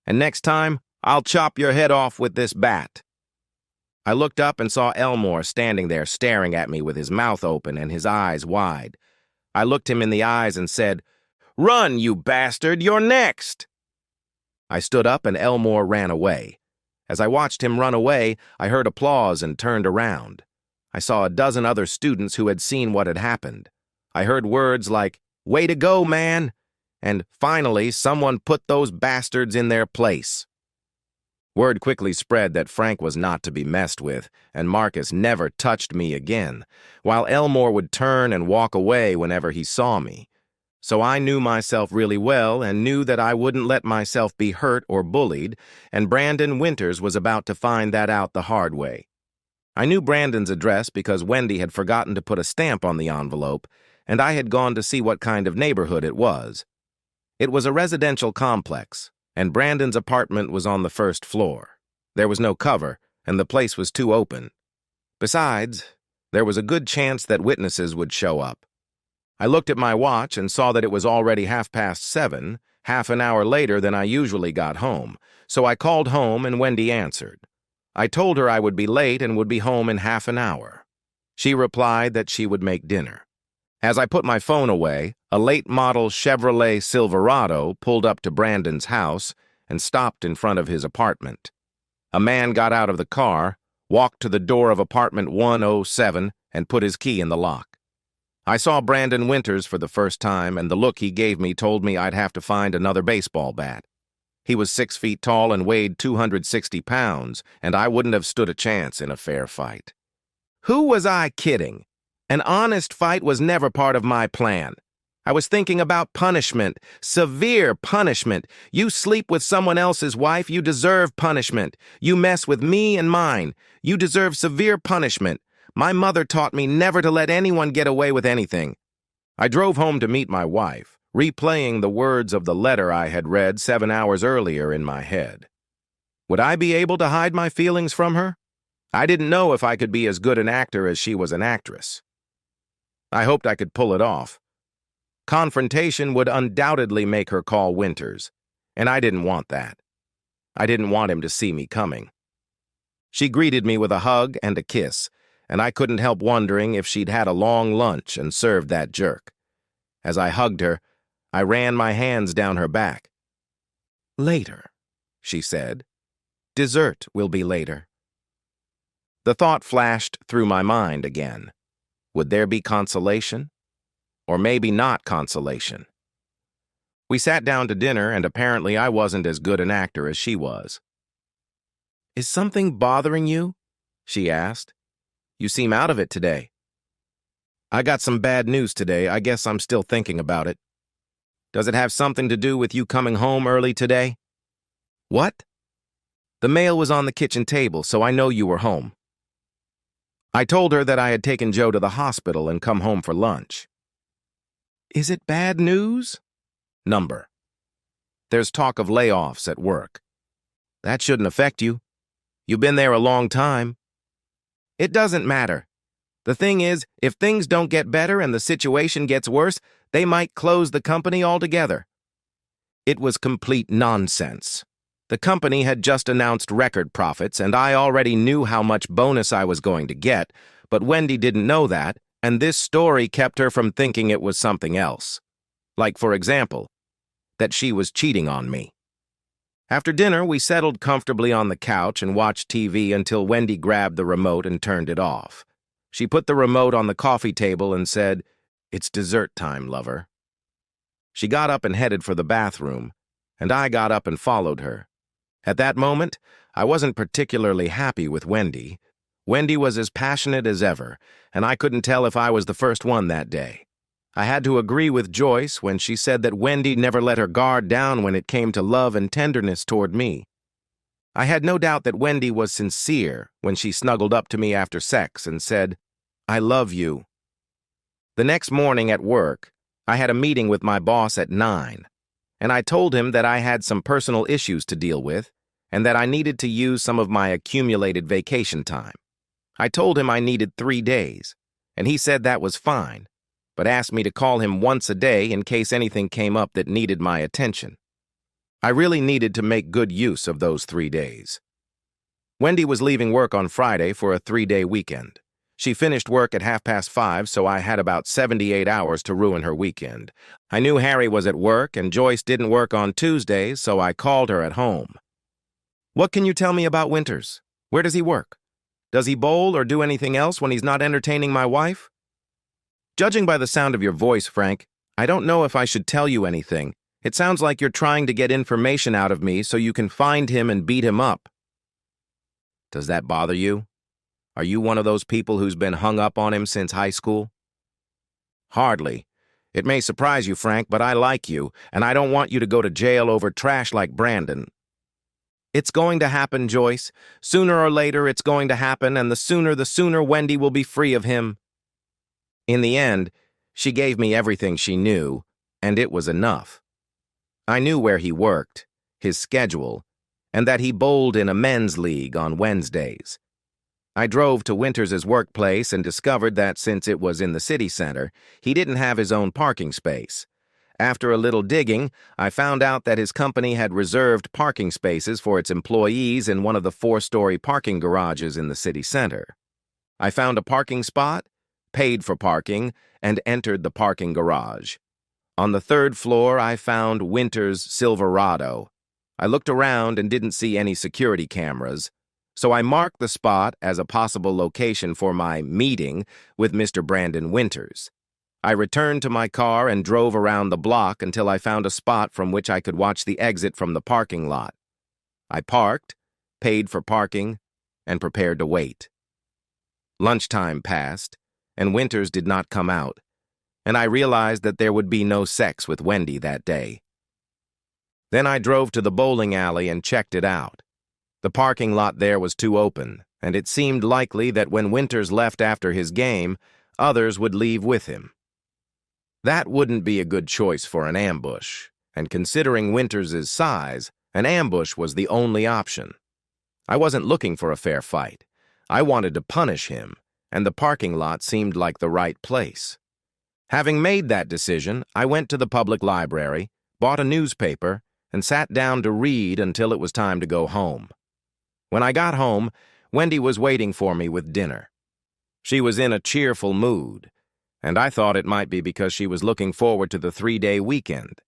and next time, I'll chop your head off with this bat." I looked up and saw Elmore standing there staring at me with his mouth open and his eyes wide. I looked him in the eyes and said, "Run, you bastard, you're next!" I stood up and Elmore ran away. As I watched him run away, I heard applause and turned around. I saw a dozen other students who had seen what had happened. I heard words like, "Way to go, man!" and finally someone put those bastards in their place. Word quickly spread that Frank was not to be messed with, and Marcus never touched me again, while Elmore would turn and walk away whenever he saw me. So I knew myself really well and knew that I wouldn't let myself be hurt or bullied, and Brandon Winters was about to find that out the hard way. I knew Brandon's address because Wendy had forgotten to put a stamp on the envelope, and I had gone to see what kind of neighborhood it was. It was a residential complex, and Brandon's apartment was on the first floor. There was no cover, and the place was too open. Besides, there was a good chance that witnesses would show up. I looked at my watch and saw that it was already 7:30, half an hour later than I usually got home, so I called home and Wendy answered. I told her I would be late and would be home in half an hour. She replied that she would make dinner. As I put my phone away, a late-model Chevrolet Silverado pulled up to Brandon's house and stopped in front of his apartment. A man got out of the car, walked to the door of apartment 107, and put his key in the lock. I saw Brandon Winters for the first time, and the look he gave me told me I'd have to find another baseball bat. He was 6 feet tall and weighed 260 pounds, and I wouldn't have stood a chance in a fair fight. Who was I kidding? An honest fight was never part of my plan. I was thinking about punishment, severe punishment. You sleep with someone else's wife, you deserve punishment. You mess with me and mine, you deserve severe punishment. My mother taught me never to let anyone get away with anything. I drove home to meet my wife, replaying the words of the letter I had read 7 hours earlier in my head. Would I be able to hide my feelings from her? I didn't know if I could be as good an actor as she was an actress. I hoped I could pull it off. Confrontation would undoubtedly make her call Winters, and I didn't want that. I didn't want him to see me coming. She greeted me with a hug and a kiss, and I couldn't help wondering if she'd had a long lunch and served that jerk. As I hugged her, I ran my hands down her back. "Later," she said. "Dessert will be later." The thought flashed through my mind again. Would there be consolation? Or maybe not consolation. We sat down to dinner, and apparently I wasn't as good an actor as she was. "Is something bothering you?" she asked. "You seem out of it today." "I got some bad news today. I guess I'm still thinking about it." "Does it have something to do with you coming home early today?" "What?" "The mail was on the kitchen table, so I know you were home." I told her that I had taken Joe to the hospital and come home for lunch. "Is it bad news?" "Number. There's talk of layoffs at work." "That shouldn't affect you. You've been there a long time." "It doesn't matter. The thing is, if things don't get better and the situation gets worse, they might close the company altogether." It was complete nonsense. The company had just announced record profits, and I already knew how much bonus I was going to get, but Wendy didn't know that, and this story kept her from thinking it was something else. Like, for example, that she was cheating on me. After dinner, we settled comfortably on the couch and watched TV until Wendy grabbed the remote and turned it off. She put the remote on the coffee table and said, "It's dessert time, lover." She got up and headed for the bathroom, and I got up and followed her. At that moment, I wasn't particularly happy with Wendy. Wendy was as passionate as ever, and I couldn't tell if I was the first one that day. I had to agree with Joyce when she said that Wendy never let her guard down when it came to love and tenderness toward me. I had no doubt that Wendy was sincere when she snuggled up to me after sex and said, "I love you." The next morning at work, I had a meeting with my boss at 9, and I told him that I had some personal issues to deal with and that I needed to use some of my accumulated vacation time. I told him I needed 3 days, and he said that was fine, but asked me to call him once a day in case anything came up that needed my attention. I really needed to make good use of those 3 days. Wendy was leaving work on Friday for a 3-day weekend. She finished work at 5:30, so I had about 78 hours to ruin her weekend. I knew Harry was at work, and Joyce didn't work on Tuesdays, so I called her at home. "What can you tell me about Winters? Where does he work? Does he bowl or do anything else when he's not entertaining my wife?" "Judging by the sound of your voice, Frank, I don't know if I should tell you anything. It sounds like you're trying to get information out of me so you can find him and beat him up." "Does that bother you? Are you one of those people who's been hung up on him since high school?" "Hardly. It may surprise you, Frank, but I like you, and I don't want you to go to jail over trash like Brandon." "It's going to happen, Joyce. Sooner or later, it's going to happen, and the sooner Wendy will be free of him." In the end, she gave me everything she knew, and it was enough. I knew where he worked. his schedule, and that he bowled in a men's league on Wednesdays. I drove to Winters's workplace and discovered that since it was in the city center, he didn't have his own parking space. After a little digging, I found out that his company had reserved parking spaces for its employees in one of the 4-story parking garages in the city center. I found a parking spot, paid for parking, and entered the parking garage. On the 3rd floor, I found Winters' Silverado. I looked around and didn't see any security cameras, so I marked the spot as a possible location for my meeting with Mr. Brandon Winters. I returned to my car and drove around the block until I found a spot from which I could watch the exit from the parking lot. I parked, paid for parking, and prepared to wait. Lunchtime passed, and Winters did not come out, and I realized that there would be no sex with Wendy that day. Then I drove to the bowling alley and checked it out. The parking lot there was too open, and it seemed likely that when Winters left after his game, others would leave with him. That wouldn't be a good choice for an ambush, and considering Winters' size, an ambush was the only option. I wasn't looking for a fair fight. I wanted to punish him, and the parking lot seemed like the right place. Having made that decision, I went to the public library, bought a newspaper, and sat down to read until it was time to go home. When I got home, Wendy was waiting for me with dinner. She was in a cheerful mood, and I thought it might be because she was looking forward to the 3-day weekend.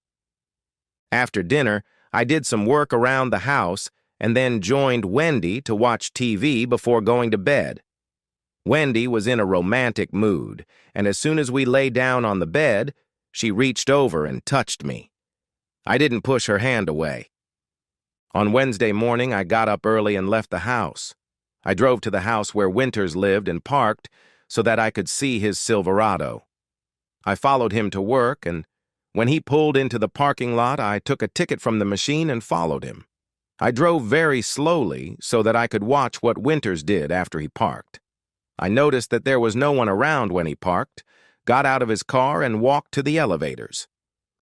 After dinner, I did some work around the house and then joined Wendy to watch TV before going to bed. Wendy was in a romantic mood, and as soon as we lay down on the bed, she reached over and touched me. I didn't push her hand away. On Wednesday morning, I got up early and left the house. I drove to the house where Winters lived and parked so that I could see his Silverado. I followed him to work, and when he pulled into the parking lot, I took a ticket from the machine and followed him. I drove very slowly so that I could watch what Winters did after he parked. I noticed that there was no one around when he parked, got out of his car, and walked to the elevators.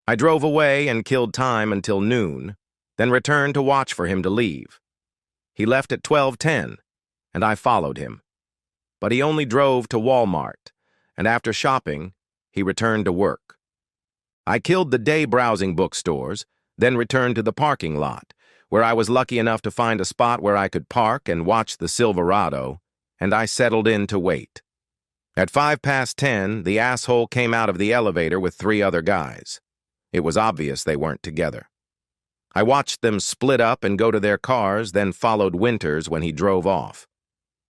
I drove away and killed time until noon, then returned to watch for him to leave. He left at 12:10, and I followed him. But he only drove to Walmart, and after shopping, he returned to work. I killed the day browsing bookstores, then returned to the parking lot, where I was lucky enough to find a spot where I could park and watch the Silverado, and I settled in to wait. At 10:05, the asshole came out of the elevator with 3 other guys. It was obvious they weren't together. I watched them split up and go to their cars, then followed Winters when he drove off.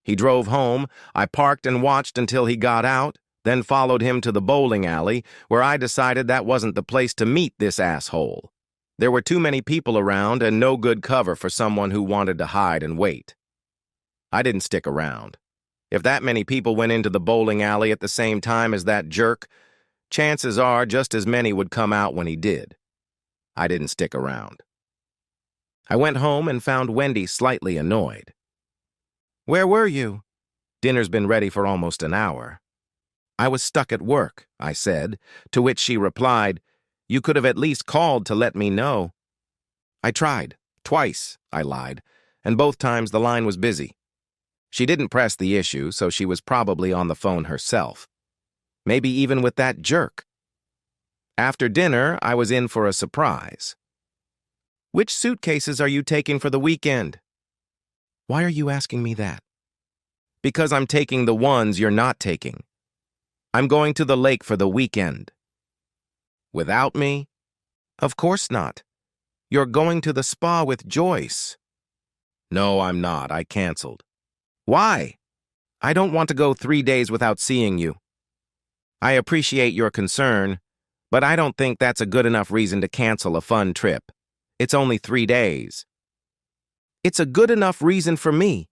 He drove home, I parked and watched until he got out, then followed him to the bowling alley, where I decided that wasn't the place to meet this asshole. There were too many people around and no good cover for someone who wanted to hide and wait. I didn't stick around. If that many people went into the bowling alley at the same time as that jerk, chances are just as many would come out when he did. I didn't stick around. I went home and found Wendy slightly annoyed. "Where were you?" "Dinner's been ready for almost an hour." "I was stuck at work," I said, to which she replied, "You could have at least called to let me know." "I tried. Twice," I lied, and both times the line was busy. She didn't press the issue, so she was probably on the phone herself. Maybe even with that jerk. After dinner, I was in for a surprise. "Which suitcases are you taking for the weekend?" "Why are you asking me that?" "Because I'm taking the ones you're not taking. I'm going to the lake for the weekend." "Without me?" "Of course not. You're going to the spa with Joyce." "No, I'm not. I canceled." "Why?" "I don't want to go 3 days without seeing you." "I appreciate your concern, but I don't think that's a good enough reason to cancel a fun trip. It's only 3 days. "It's a good enough reason for me.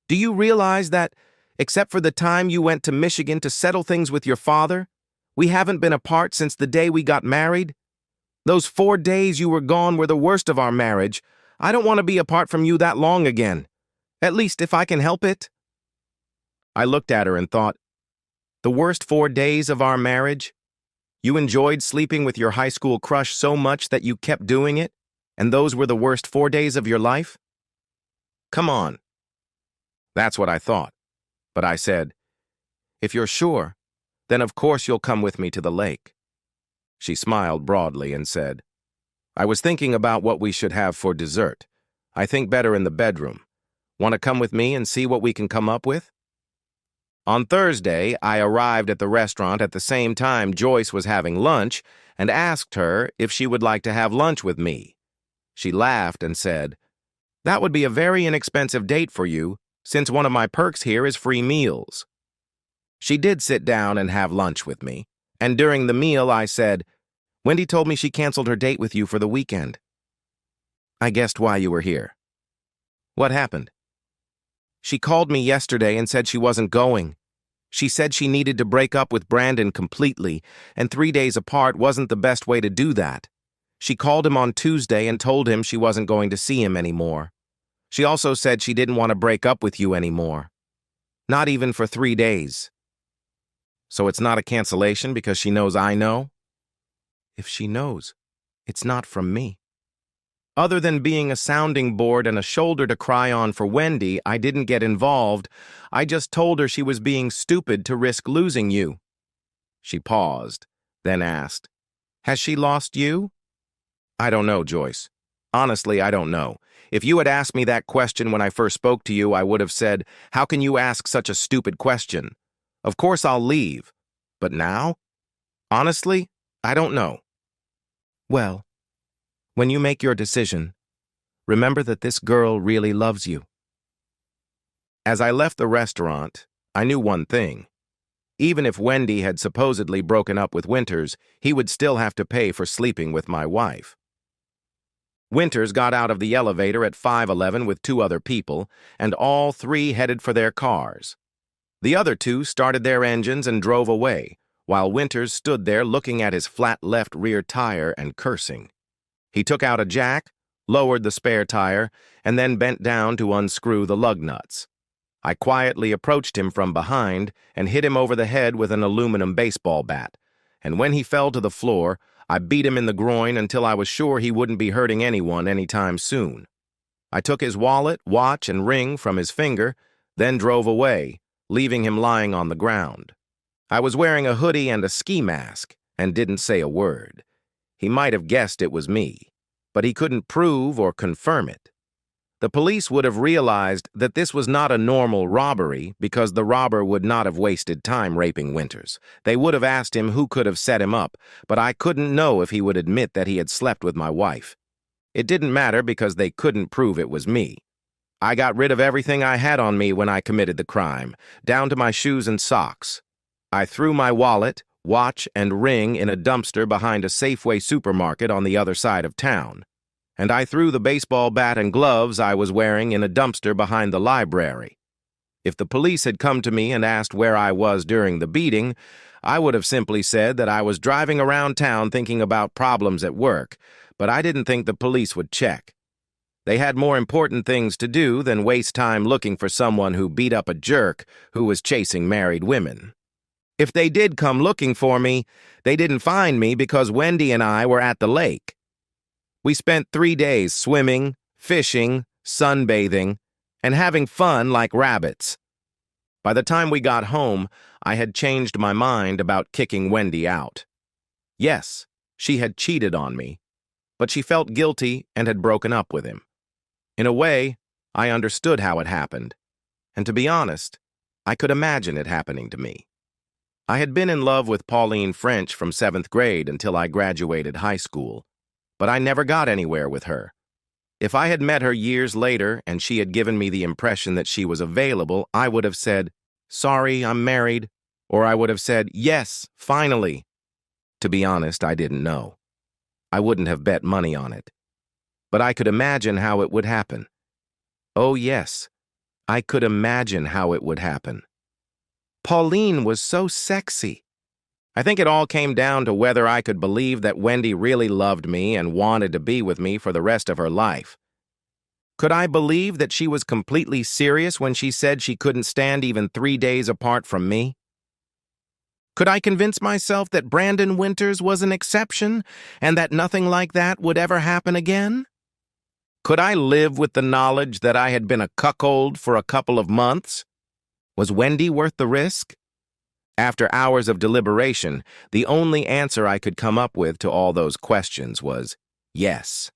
Do you realize that, except for the time you went to Michigan to settle things with your father, we haven't been apart since the day we got married? Those 4 days you were gone were the worst of our marriage. I don't want to be apart from you that long again. At least if I can help it." I looked at her and thought, the worst 4 days of our marriage? You enjoyed sleeping with your high school crush so much that you kept doing it? And those were the worst 4 days of your life? Come on. That's what I thought. But I said, if you're sure, then of course you'll come with me to the lake. She smiled broadly and said, I was thinking about what we should have for dessert. I think better in the bedroom. Want to come with me and see what we can come up with? On Thursday, I arrived at the restaurant at the same time Joyce was having lunch and asked her if she would like to have lunch with me. She laughed and said, that would be a very inexpensive date for you, since one of my perks here is free meals. She did sit down and have lunch with me, and during the meal I said, Wendy told me she canceled her date with you for the weekend. I guessed why you were here. What happened? She called me yesterday and said she wasn't going. She said she needed to break up with Brandon completely, and 3 days apart wasn't the best way to do that. She called him on Tuesday and told him she wasn't going to see him anymore. She also said she didn't want to break up with you anymore. Not even for 3 days. So it's not a cancellation because she knows I know? If she knows, it's not from me. Other than being a sounding board and a shoulder to cry on for Wendy, I didn't get involved. I just told her she was being stupid to risk losing you. She paused, then asked, has she lost you? I don't know, Joyce. Honestly, I don't know. If you had asked me that question when I first spoke to you, I would have said, how can you ask such a stupid question? Of course I'll leave. But now? Honestly, I don't know. Well, when you make your decision, remember that this girl really loves you. As I left the restaurant, I knew one thing. Even if Wendy had supposedly broken up with Winters, he would still have to pay for sleeping with my wife. Winters got out of the elevator at 5:11 with 2 other people, and all 3 headed for their cars. The other 2 started their engines and drove away, while Winters stood there looking at his flat left rear tire and cursing. He took out a jack, lowered the spare tire, and then bent down to unscrew the lug nuts. I quietly approached him from behind and hit him over the head with an aluminum baseball bat, and when he fell to the floor, I beat him in the groin until I was sure he wouldn't be hurting anyone anytime soon. I took his wallet, watch, and ring from his finger, then drove away, leaving him lying on the ground. I was wearing a hoodie and a ski mask and didn't say a word. He might have guessed it was me, but he couldn't prove or confirm it. The police would have realized that this was not a normal robbery because the robber would not have wasted time raping Winters. They would have asked him who could have set him up, but I couldn't know if he would admit that he had slept with my wife. It didn't matter because they couldn't prove it was me. I got rid of everything I had on me when I committed the crime, down to my shoes and socks. I threw my wallet, watch, and ring in a dumpster behind a Safeway supermarket on the other side of town. And I threw the baseball bat and gloves I was wearing in a dumpster behind the library. If the police had come to me and asked where I was during the beating, I would have simply said that I was driving around town thinking about problems at work, but I didn't think the police would check. They had more important things to do than waste time looking for someone who beat up a jerk who was chasing married women. If they did come looking for me, they didn't find me because Wendy and I were at the lake. We spent 3 days swimming, fishing, sunbathing, and having fun like rabbits. By the time we got home, I had changed my mind about kicking Wendy out. Yes, she had cheated on me, but she felt guilty and had broken up with him. In a way, I understood how it happened, and to be honest, I could imagine it happening to me. I had been in love with Pauline French from 7th grade until I graduated high school, but I never got anywhere with her. If I had met her years later and she had given me the impression that she was available, I would have said, "Sorry, I'm married," or I would have said, "Yes, finally." To be honest, I didn't know. I wouldn't have bet money on it. But I could imagine how it would happen. Oh yes, I could imagine how it would happen. Pauline was so sexy. I think it all came down to whether I could believe that Wendy really loved me and wanted to be with me for the rest of her life. Could I believe that she was completely serious when she said she couldn't stand even 3 days apart from me? Could I convince myself that Brandon Winters was an exception and that nothing like that would ever happen again? Could I live with the knowledge that I had been a cuckold for a couple of months? Was Wendy worth the risk? After hours of deliberation, the only answer I could come up with to all those questions was yes.